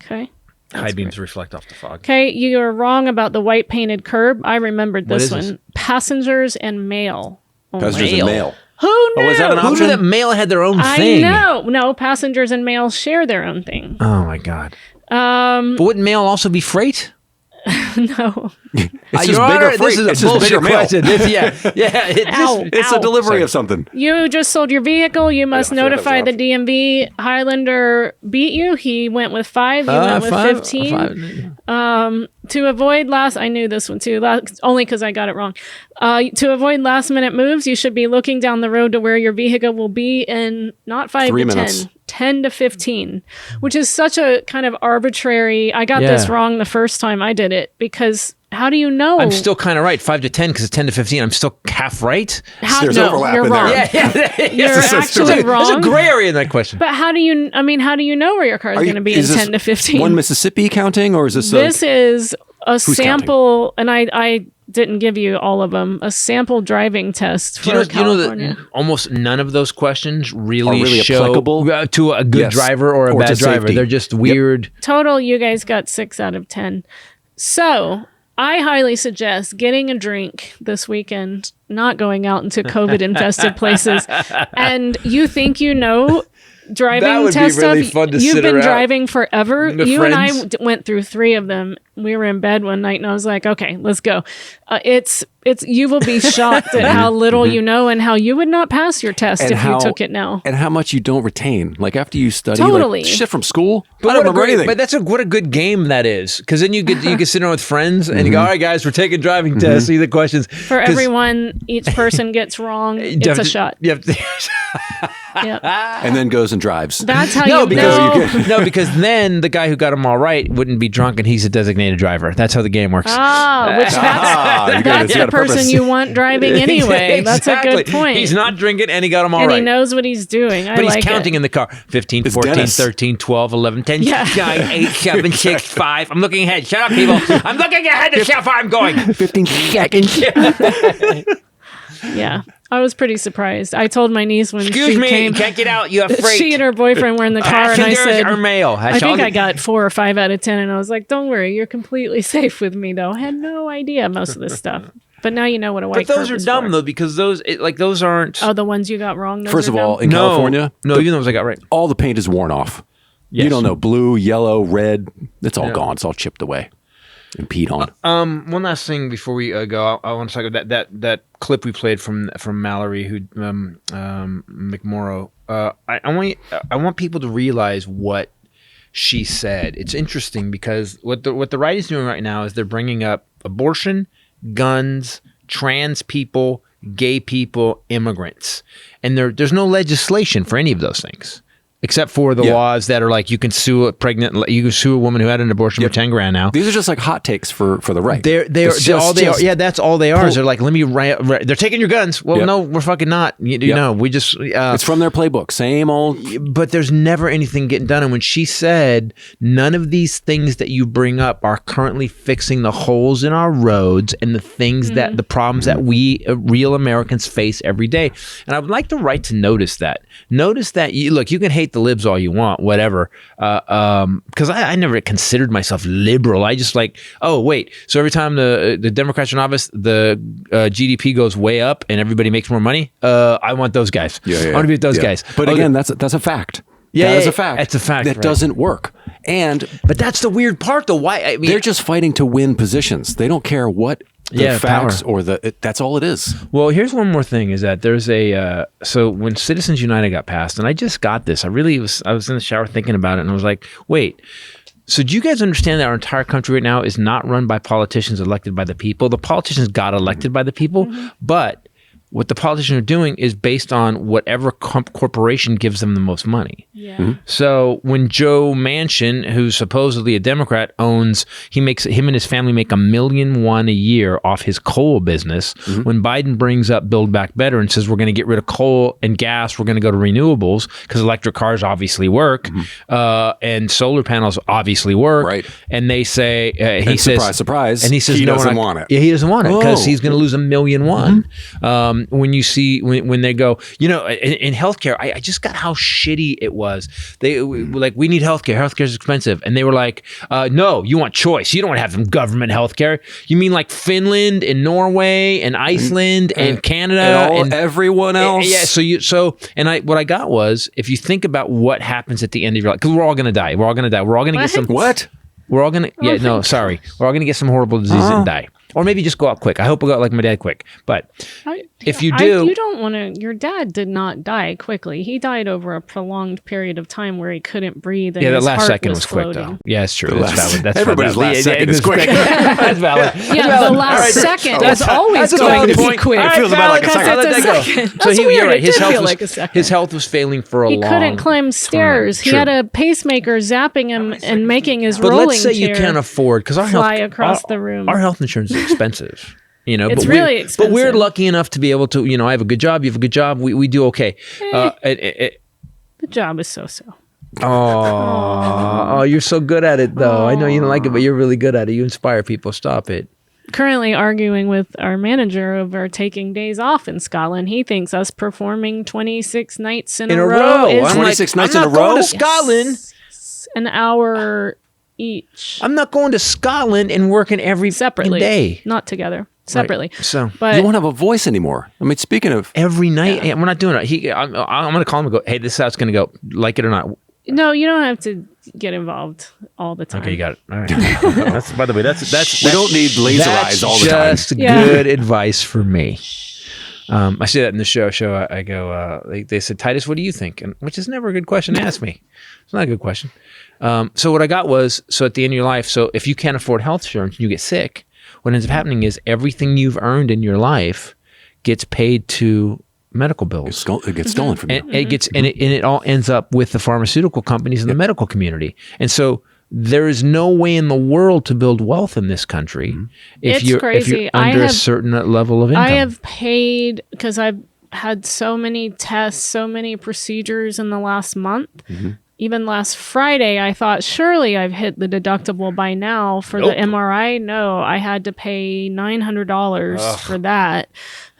Okay. High beams reflect off the fog. Okay, you are wrong about the white painted curb. I remembered this What one. is this? Passengers and mail. passengers and mail. Who knew? was that an Who option? knew that mail had their own I thing? know. No, passengers and mail share their own thing. Oh my god. But wouldn't mail also be freight? No. It's Your just Honor, bigger freight. This is It's a just bullshit bigger mail. question. It's a delivery of something. You just sold your vehicle. You must I forgot that notify was the an DMV. Highlander beat you. He went with 5. You went with 15. To avoid I knew this one too, only because I got it wrong. To avoid last minute moves, you should be looking down the road to where your vehicle will be in not 5 3 to minutes. 10 to 15, which is such a kind of arbitrary. I got this wrong the first time I did it because how do you know? I'm still kind of right. 5 to 10 because it's 10 to 15. I'm still half right. There's overlap you're in there. wrong. You're actually wrong. There's a gray area in that question. But how do you know where your car is going to be in 10 to 15? One Mississippi counting, or is this? This is a sample, counting? and I didn't give you all of them. A sample driving test for California. That almost none of those questions really show applicable to a good driver or a bad driver. Safety. They're just weird. Total, you guys got 6 out of 10. So I highly suggest getting a drink this weekend, not going out into COVID-infested places. And you think you know driving That would test be really stuff. fun to You've sit been around driving forever. with You friends. and I went through 3 of them. We were in bed one night, and I was like, "Okay, let's go." It's you will be shocked at how little you know and how you would not pass your test if you took it now. And how much you don't retain. Like after you study Totally. shit from school, I But don't remember anything. But what a good game that is, because then you can sit down with friends and you go, "All right, guys, we're taking driving tests. See the questions." For everyone, each person gets wrong. It's a shot. You have to, Yep. and then goes and drives. That's how no, you because know. no, because then the guy who got them all right wouldn't be drunk, and he's a designated driver. That's how the game works. That's the person you want driving anyway. That's a Exactly. good point. He's not drinking, and he got them all and right. he knows what he's doing. But he's counting it. in the car. 15, It's 14, Dennis. 13, 12, 11, 10, Yeah. 9, 8, 7, 6, 5. I'm looking ahead. Shut up, people. I'm looking ahead to see how far I'm going. 15 seconds. Yeah. I was pretty surprised. I told my niece when Excuse she me, came. you can't get out. You have freight. She and her boyfriend were in the car, and I Passengers said, or mail? I think I got 4 or 5 out of 10, and I was like, "Don't worry, you're completely safe with me." Though I had no idea most of this stuff, but now you know what a white. But those curb are is dumb for. though, because those aren't. Oh, the ones you got wrong. Those First are of all, dumb? in California, no, even those I got right. all the paint is worn off. Yes. You don't know blue, yellow, red. It's all gone. It's all chipped away. impede on. One last thing before we go, I want to talk about that clip we played from Mallory, who McMorrow. I want people to realize what she said. It's interesting because what the right is doing right now is they're bringing up abortion, guns, trans people, gay people, immigrants, and there's no legislation for any of those things. Except for the laws that are like you can sue a woman who had an abortion for 10 grand now. These are just like hot takes for the right. They're all they are. Yeah, that's all they are. Is they're like, let me they're taking your guns. Well, no, we're fucking not. You know, we just it's from their playbook. Same old. But there's never anything getting done. And when she said none of these things that you bring up are currently fixing the holes in our roads and the things that the problems that we real Americans face every day. And I would like the right to notice that. Notice that you can hate the libs all you want, whatever. Because I never considered myself liberal. I just like, oh wait, so every time the Democrats are in office, the GDP goes way up and everybody makes more money. I want those guys. I want to be with those guys. But again, that's a fact. Yeah, that is a fact. It's a fact. That doesn't work. But that's the weird part, though. Why? I mean, they're just fighting to win positions. They don't care what the facts power. Or that's all it is. Well, here's one more thing: is that there's so when Citizens United got passed, and I just got this. I was in the shower thinking about it, and I was like, wait. So do you guys understand that our entire country right now is not run by politicians elected by the people? The politicians got elected by the people, but what the politicians are doing is based on whatever corporation gives them the most money. So when Joe Manchin, who's supposedly a Democrat, him and his family make $1.1 million a year off his coal business. When Biden brings up Build Back Better and says we're going to get rid of coal and gas, we're going to go to renewables because electric cars obviously work, and solar panels obviously work. Right. And they say he says surprise, and he says he doesn't want it. Yeah, he doesn't want it because he's going to lose $1.1 million. When you see when they go, in healthcare, I just got how shitty it was. They like, we need healthcare. Healthcare's expensive, and they were like, no, you want choice. You don't want to have government healthcare. You mean like Finland and Norway and Iceland and Canada and everyone else? What I got was, if you think about what happens at the end of your life, because we're all gonna die. We're all gonna get some. What? We're all gonna. We're all gonna get some horrible disease and die. Or maybe just go out quick. I hope we'll go out like my dad quick. But if you do... you don't want to... Your dad did not die quickly. He died over a prolonged period of time where he couldn't breathe and his last heart second was floating. Quick, though. Yeah, it's true. That's valid. That's everybody's valid. last second is quick. That's valid. The last second was always going to be quick. It feels about like a second. It's a second. So you're right. His health was failing for a long time. He couldn't climb stairs. He had a pacemaker zapping him and making his rolling chair. But let's say you can't afford... because fly across the room. Our health insurance is expensive. It's really expensive. But we're lucky enough to be able to, I have a good job, you have a good job, we do okay. The job is so-so. Oh, you're so good at it, though. I know you don't like it, but you're really good at it. You inspire people. Stop it. Currently arguing with our manager over taking days off in Scotland. He thinks us performing 26 nights in a row is 26 nights in a row? I'm not going to Scotland. Yes. An hour each. I'm not going to Scotland and working every separately day. Not together. Separately. Right. So but you won't have a voice anymore. I mean, speaking of every night, we're not doing it. I'm going to call him and go, hey, this is how it's going to go. Like it or not. No, you don't have to get involved all the time. Okay, you got it. All right. By the way, that's we don't need laser eyes all the time. That's just good advice for me. I say that in the show. I go, they said, Titus, what do you think? Which is never a good question to ask me. It's not a good question. So what I got was, at the end of your life, so if you can't afford health insurance and you get sick, what ends up happening is everything you've earned in your life gets paid to medical bills. It gets stolen from you. And it all ends up with the pharmaceutical companies and the medical community. And so there is no way in the world to build wealth in this country if you're under a certain level of income. I have paid, because I've had so many tests, so many procedures in the last month. Even last Friday, I thought, surely I've hit the deductible by now for the MRI. No, I had to pay $900 for that.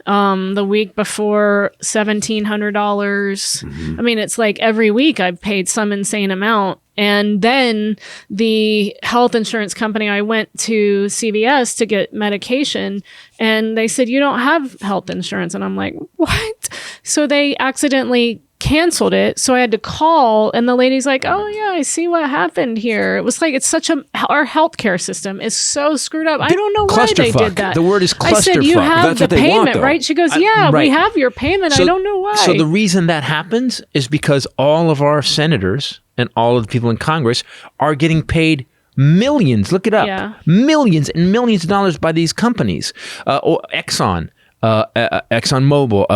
The week before, $1,700. I mean, it's like every week I've paid some insane amount. And then the health insurance company, I went to CVS to get medication, and they said, you don't have health insurance. And I'm like, what? So they accidentally canceled it. So I had to call, and the lady's like, oh yeah, I see what happened here. It was like, our healthcare system is so screwed up. I don't know why they did that. The word is clusterfuck. I said, you have the payment, right? She goes, yeah, we have your payment. I don't know why. So the reason that happens is because all of our senators and all of the people in Congress are getting paid millions. Look it up. Yeah. Millions and millions of dollars by these companies. ExxonMobil,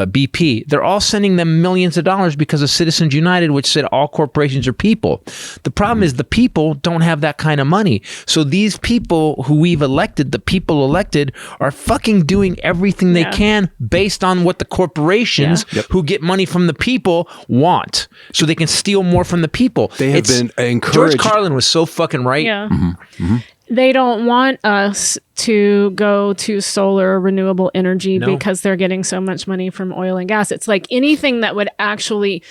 BP, they're all sending them millions of dollars because of Citizens United, which said all corporations are people. The problem is the people don't have that kind of money. So these people who we've elected, the people elected, are fucking doing everything they can based on what the corporations who get money from the people want. So they can steal more from the people. They have been encouraged. George Carlin was so fucking right. Yeah. They don't want us to go to solar renewable energy because they're getting so much money from oil and gas. It's like anything that would actually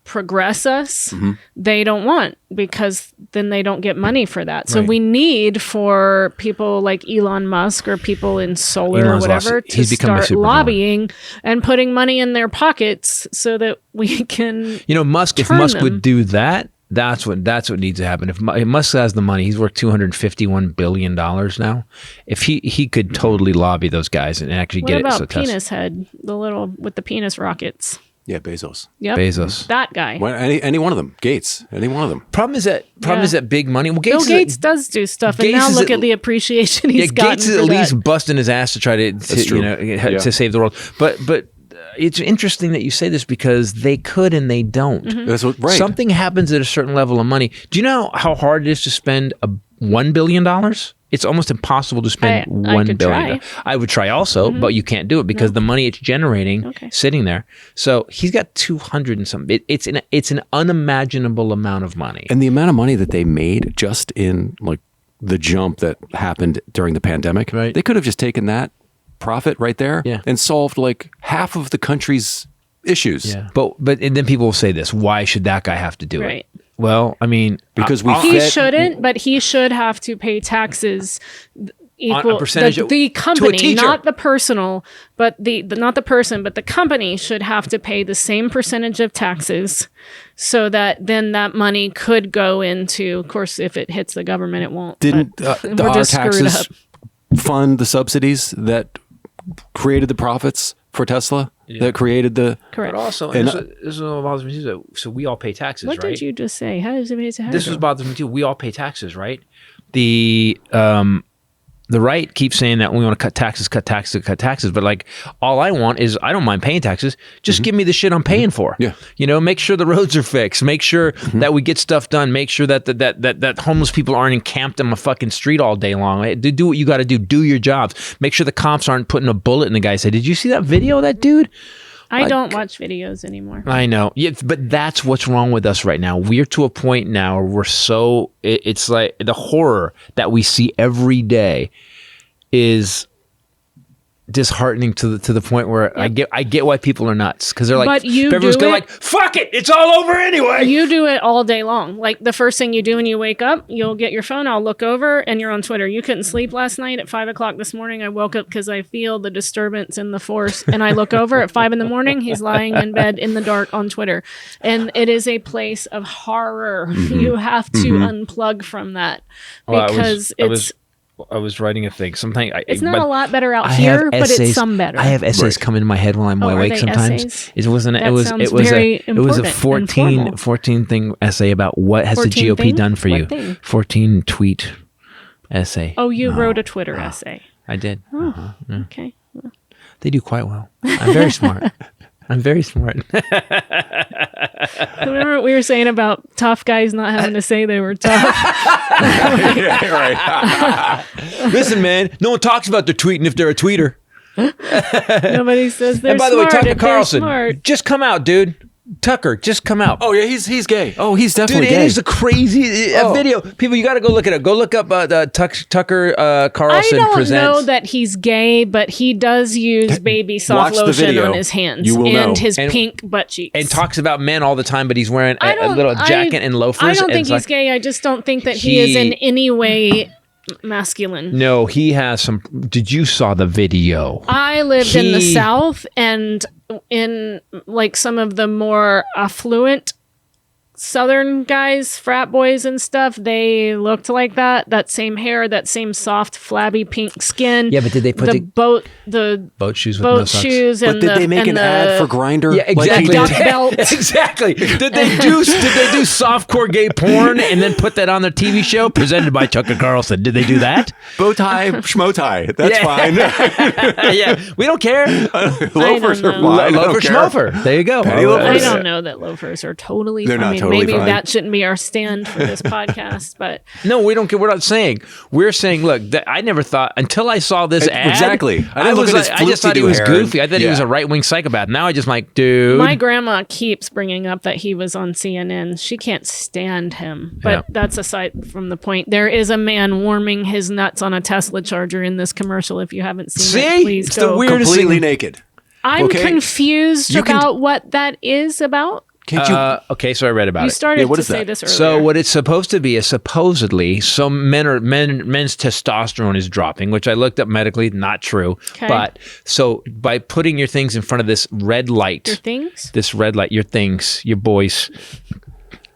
progress us, they don't want, because then they don't get money for that. So we need for people like Elon Musk or people in solar or whatever to start lobbying and putting money in their pockets so that we can Musk, if Musk would do that, that's what needs to happen. If Musk has the money, he's worth $251 billion now. If he could totally lobby those guys and actually get it. What about Penis Head, the little with the penis rockets? Yeah, Bezos. Yep. Bezos. That guy. Well, any one of them. Gates. Any one of them. Problem is that big money. Well, Bill Gates does do stuff, and now look at the appreciation he's gotten. Gates is at least busting his ass to try to save the world. But it's interesting that you say this because they could and they don't. That's right. Something happens at a certain level of money. Do you know how hard it is to spend $1 billion? It's almost impossible to spend $1 billion. I would try also, but you can't do it because the money it's generating sitting there. So he's got 200 and something. It's an unimaginable amount of money. And the amount of money that they made just in like the jump that happened during the pandemic, they could have just taken that profit right there and solved like half of the country's issues. Yeah. But then people will say this, why should that guy have to do it? Well, I mean, because he shouldn't, but he should have to pay taxes equal the company, not the personal, but not the person, but the company should have to pay the same percentage of taxes so that then that money could go into, of course, if it hits the government, it won't. Didn't our taxes fund the subsidies that created the profits for Tesla? That created the... Correct. But also, this is what bothers me too. So we all pay taxes, right? What did you just say? How does it pay taxes? This was bothers me too. We all pay taxes, right? The right keeps saying that we want to cut taxes. But like, all I want is, I don't mind paying taxes. Just give me the shit I'm paying for. Yeah. Make sure the roads are fixed. Make sure that we get stuff done. Make sure that homeless people aren't encamped on the fucking street all day long. Do what you got to do. Do your jobs. Make sure the cops aren't putting a bullet in the guy's head. Did you see that video of that dude? I don't watch videos anymore. I know. Yeah, but that's what's wrong with us right now. We're to a point now where we're so... It's like the horror that we see every day is disheartening to the point where I get why people are nuts, because they're like, but everyone's going like, fuck it, it's all over anyway. You do it all day long. Like the first thing you do when you wake up, you'll get your phone, I'll look over, and you're on Twitter. You couldn't sleep last night at 5 o'clock this morning. I woke up because I feel the disturbance in the force, and I look over at 5 a.m. He's lying in bed in the dark on Twitter, and it is a place of horror. You have to unplug from that because I was writing a thing. Sometimes it's not a lot better out here, but it's some better. I have essays come into my head while I'm awake sometimes. Essays? It was a 14 thing essay about what has the GOP done for you. 14 tweet essay. Oh, you wrote a Twitter essay. I did. Oh, okay. They do quite well. I'm very smart. Remember what we were saying about tough guys not having to say they were tough? Right. Listen, man, no one talks about their tweeting if they're a tweeter. Nobody says they're smart. And by the way, Tucker Carlson, just come out, dude. Tucker, just come out. Oh yeah, he's gay. Oh, he's definitely gay. Dude, it is a crazy video. People, you got to go look it up. Go look up Tucker Carlson presents. I don't know that he's gay, but he does use baby soft lotion on his hands and his pink butt cheeks. And talks about men all the time, but he's wearing a little jacket and loafers. I don't think he's gay. I just don't think that he is in any way masculine. No, he has some. Did you saw the video? I lived in the South, and in like some of the more affluent Southern guys, frat boys and stuff, they looked like that same hair, that same soft, flabby pink skin. Yeah, but did they put the boat shoes with boat no socks? shoes? But did they make an ad for Grindr? Yeah, exactly. Duck belt. Exactly. Did they do softcore gay porn and then put that on their TV show presented by Tucker Carlson? Did they do that? Bow tie, schmo tie. That's fine. Yeah, we don't care. Loafers are fine. Loafer schmofer. There you go. I don't know that loafers are totally. They're not totally maybe fine. that shouldn't be our stand for this podcast, but no, we don't care. We're not saying. We're saying, look, I never thought until I saw this ad. Exactly. I just thought he was goofy. I thought he was a right-wing psychopath. Now I just like, dude. My grandma keeps bringing up that he was on CNN. She can't stand him. But that's aside from the point. There is a man warming his nuts on a Tesla charger in this commercial. If you haven't seen it, please it's go. the weirdest completely naked. I'm confused about what that is about. Okay, so I read about it. You started to say this earlier. So what it's supposed to be is supposedly some men's testosterone is dropping, which I looked up medically, not true. Okay. But so by putting your things in front of this red light, your things, your things, your boys.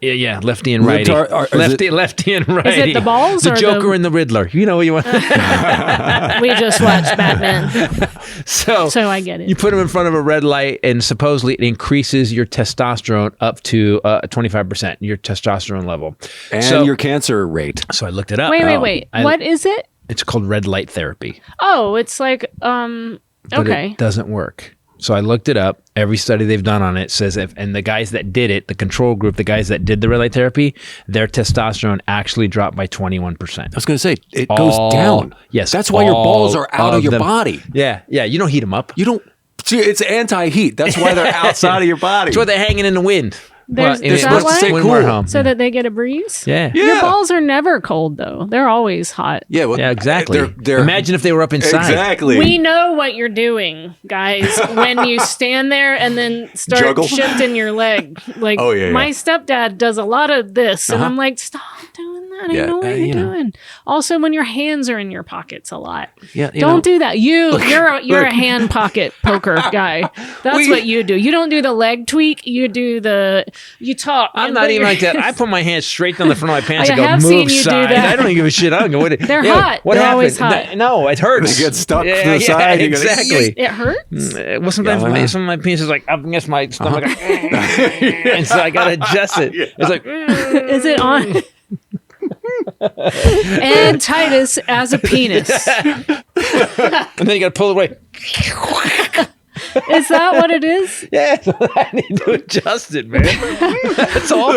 Yeah, lefty and righty. Lefty and righty. Is it the balls the or Joker and the Riddler? You know what you want. We just watched Batman. So I get it. You put them in front of a red light, and supposedly it increases your testosterone up to 25%, your testosterone level. And your cancer rate. So I looked it up. Wait. What is it? It's called red light therapy. Oh, it's like, But okay. it doesn't work. So I looked it up. Every study they've done on it says and the guys that did it, the control group, the guys that did the red light therapy, their testosterone actually dropped by 21%. I was going to say, it goes down. Yes. That's why your balls are out of your body. Yeah. You don't heat them up. You don't. See, it's anti-heat. That's why they're outside of your body. That's why they're hanging in the wind. They're supposed to stay cool. So that they get a breeze? Yeah. Your balls are never cold, though. They're always hot. Yeah, well, exactly. Imagine if they were up inside. Exactly. We know what you're doing, guys, when you stand there and then start shifting your leg. Like, my stepdad does a lot of this, and I'm like, stop doing that. I know what you're doing. Also, when your hands are in your pockets a lot. Yeah, don't do that. You're a hand pocket poker guy. That's what you do. You don't do the leg tweak. You talk. I'm not even like that. I put my hands straight down the front of my pants and I have go, seen move you side. do that. I don't even give a shit. I don't go, They're hot. What They're happened? always hot. No, it hurts. They get stuck to the side. Exactly. It hurts? Well, sometimes some of my penis is like up against my stomach. And so I got to adjust it. It's like, is it on? And Titus as a penis. And then you got to pull it away. Is that what it is? Yeah, so I need to adjust it, man. That's all.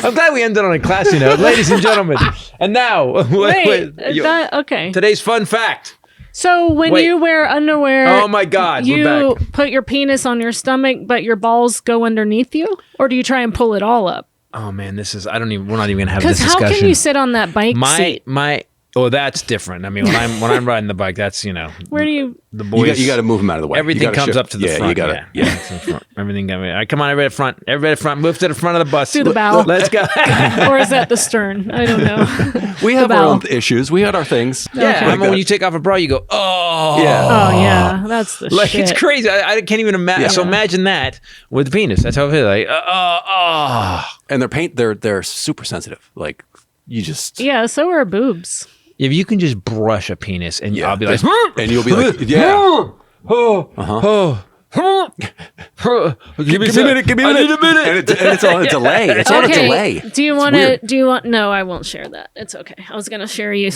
I'm glad we ended on a classy note, ladies and gentlemen. And now, okay. Today's fun fact. So when you wear underwear, oh my God, you put your penis on your stomach, but your balls go underneath you, or do you try and pull it all up? Oh man, we're not even gonna have this discussion. Because how can you sit on that bike seat? Oh, that's different. I mean, when I'm riding the bike, that's where do you? The boys, you got to move them out of the way. Everything comes up to the front. You got to. Yeah. Everything. All right, come on, everybody at front. Move to the front of the bus. To the bow. Let's go. Or is that the stern? I don't know. We have our own issues. We had our things. Yeah. I mean, when you take off a bra, you go, oh. Yeah. Oh yeah, that's the shit. It's crazy. I can't even imagine. Yeah. So imagine that with the penis. That's how it feels. Like, And they're super sensitive. Like you just. Yeah. So are boobs. If you can just brush a penis and I'll be like, and you'll be like, yeah. Give me a minute. I need a minute. And it's on a delay. It's on a delay. Do you want? No, I won't share that. It's okay. I was gonna share you.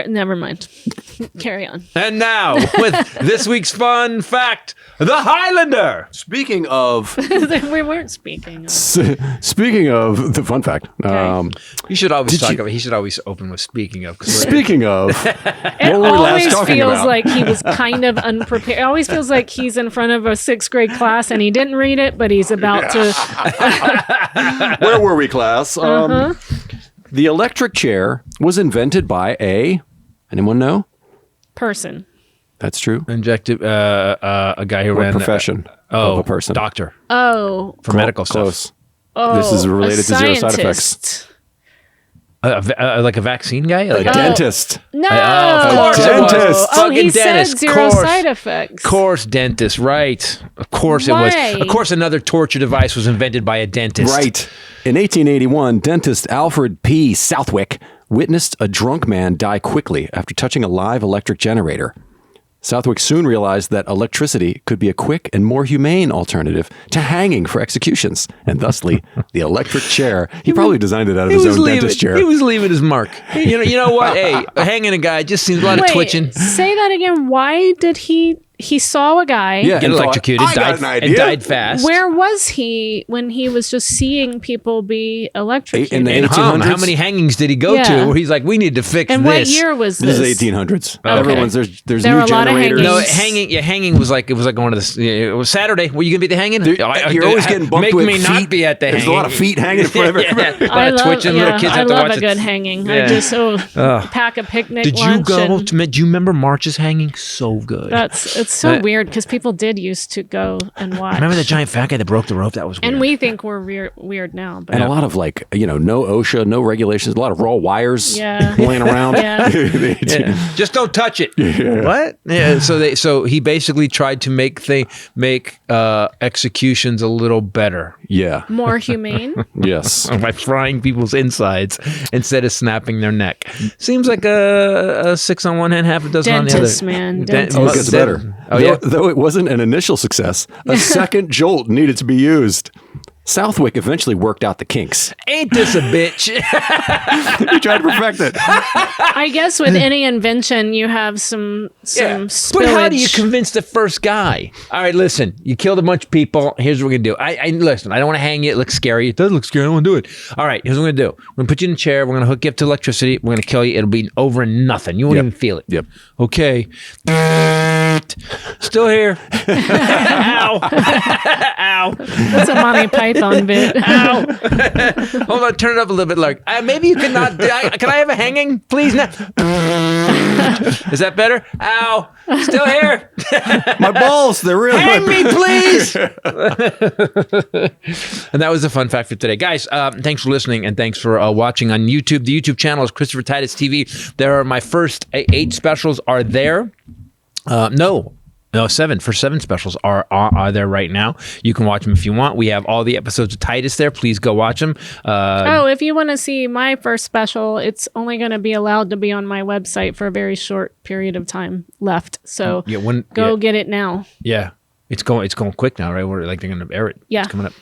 Never mind. Carry on. And now with this week's fun fact, the Highlander. Speaking of, we weren't speaking. Speaking of the fun fact, you should always talk about. He should always open with speaking of. Speaking of, it always feels like he was kind of unprepared. It always feels like he's in front of a 6th grade class and he didn't read it, but he's about to. Where were we, class? The electric chair was invented by anyone know? Person. That's true. Injected a guy who ran profession of a person. Doctor. Oh. For medical stuff. Close. This is related to zero side effects. Like a vaccine guy? Like a dentist. No. Of course dentist. He said zero side effects. Of course, dentist, right. Of course it was. Of course, another torture device was invented by a dentist. Right. In 1881, dentist Alfred P. Southwick witnessed a drunk man die quickly after touching a live electric generator. Southwick soon realized that electricity could be a quick and more humane alternative to hanging for executions, and thusly, the electric chair. He probably designed it out of his own dentist chair. He was leaving his mark. You know what? Hey, hanging a guy just seems a lot of twitching. Say that again. Why did he saw a guy get electrocuted, and died fast. Where was he when he was just seeing people be electrocuted? In the 1800s? How many hangings did he go to where he's like, we need to fix this? And what year was this? This is 1800s. Okay. Everyone's there's there new were a lot generators. of hangings. No, hanging was like going to this. It was Saturday. Were you gonna be the hanging? You're always getting bumped with feet. Not be at the There's hanging. a lot of feet hanging in front of everybody. A lot of twitching little kids have to watch it. I love a good hanging. I just pack a picnic lunch. Did you go? Do you remember March's hanging? So good. It's so weird because people did used to go and watch. Remember the giant fat guy that broke the rope? That was weird. And we think we're weird now. But and a lot of no OSHA, no regulations, a lot of raw wires laying around. Just don't touch it. What? Yeah. So he basically tried to make executions a little better. Yeah. More humane. Yes. By frying people's insides instead of snapping their neck. Seems like a 6 on one hand, half a dozen Dentist, on the other. Man. It gets better. Though it wasn't an initial success, a second jolt needed to be used. Southwick eventually worked out the kinks. Ain't this a bitch? He tried to perfect it. I guess with any invention, you have some spillage. But how do you convince the first guy? All right, listen, you killed a bunch of people. Here's what we're going to do. Listen, I don't want to hang you. It looks scary. It does look scary. I don't want to do it. All right, here's what we're going to do. We're going to put you in a chair. We're going to hook you up to electricity. We're going to kill you. It'll be over and nothing. You won't even feel it. Yep. Okay. Still here. Ow. Ow. That's a Monty Python bit. Ow. Hold on, turn it up a little bit. Like, maybe you could not. Can I have a hanging, please? Now. Is that better? Ow. Still here. My balls, they're really hang me, please. And that was a fun fact for today. Guys, thanks for listening and thanks for watching on YouTube. The YouTube channel is Christopher Titus TV. There are my first 8 specials are there. No, 7 specials are there right now. You can watch them if you want. We have all the episodes of Titus there. Please go watch them. If you want to see my first special, it's only going to be allowed to be on my website for a very short period of time left. So get it now. Yeah. It's going quick now, right? They're going to air it. Yeah. It's coming up.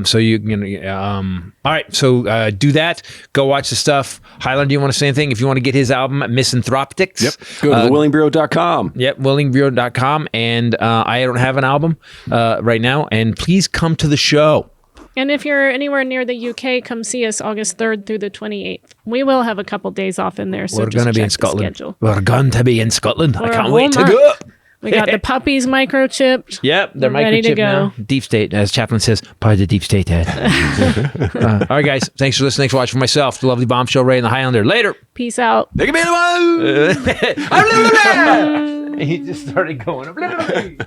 So all right. So do that. Go watch the stuff. Highland, do you want to say anything? If you want to get his album, Misanthroptics. Yep. Go to willingbureau.com. Yep. Willingbureau.com. And I don't have an album right now. And please come to the show. And if you're anywhere near the UK, come see us August 3rd through the 28th. We will have a couple days off in there. So we're going to be in Scotland. We're going to be in Scotland. I can't wait to go. We got the puppies microchipped. Yep, they're ready to microchipped go. now. Deep state, as Chaplin says, part of the deep state, Dad. All right, guys. Thanks for listening. Thanks for watching. For myself, the lovely Bombshell Ray and the Highlander. Later. Peace out. He just started going.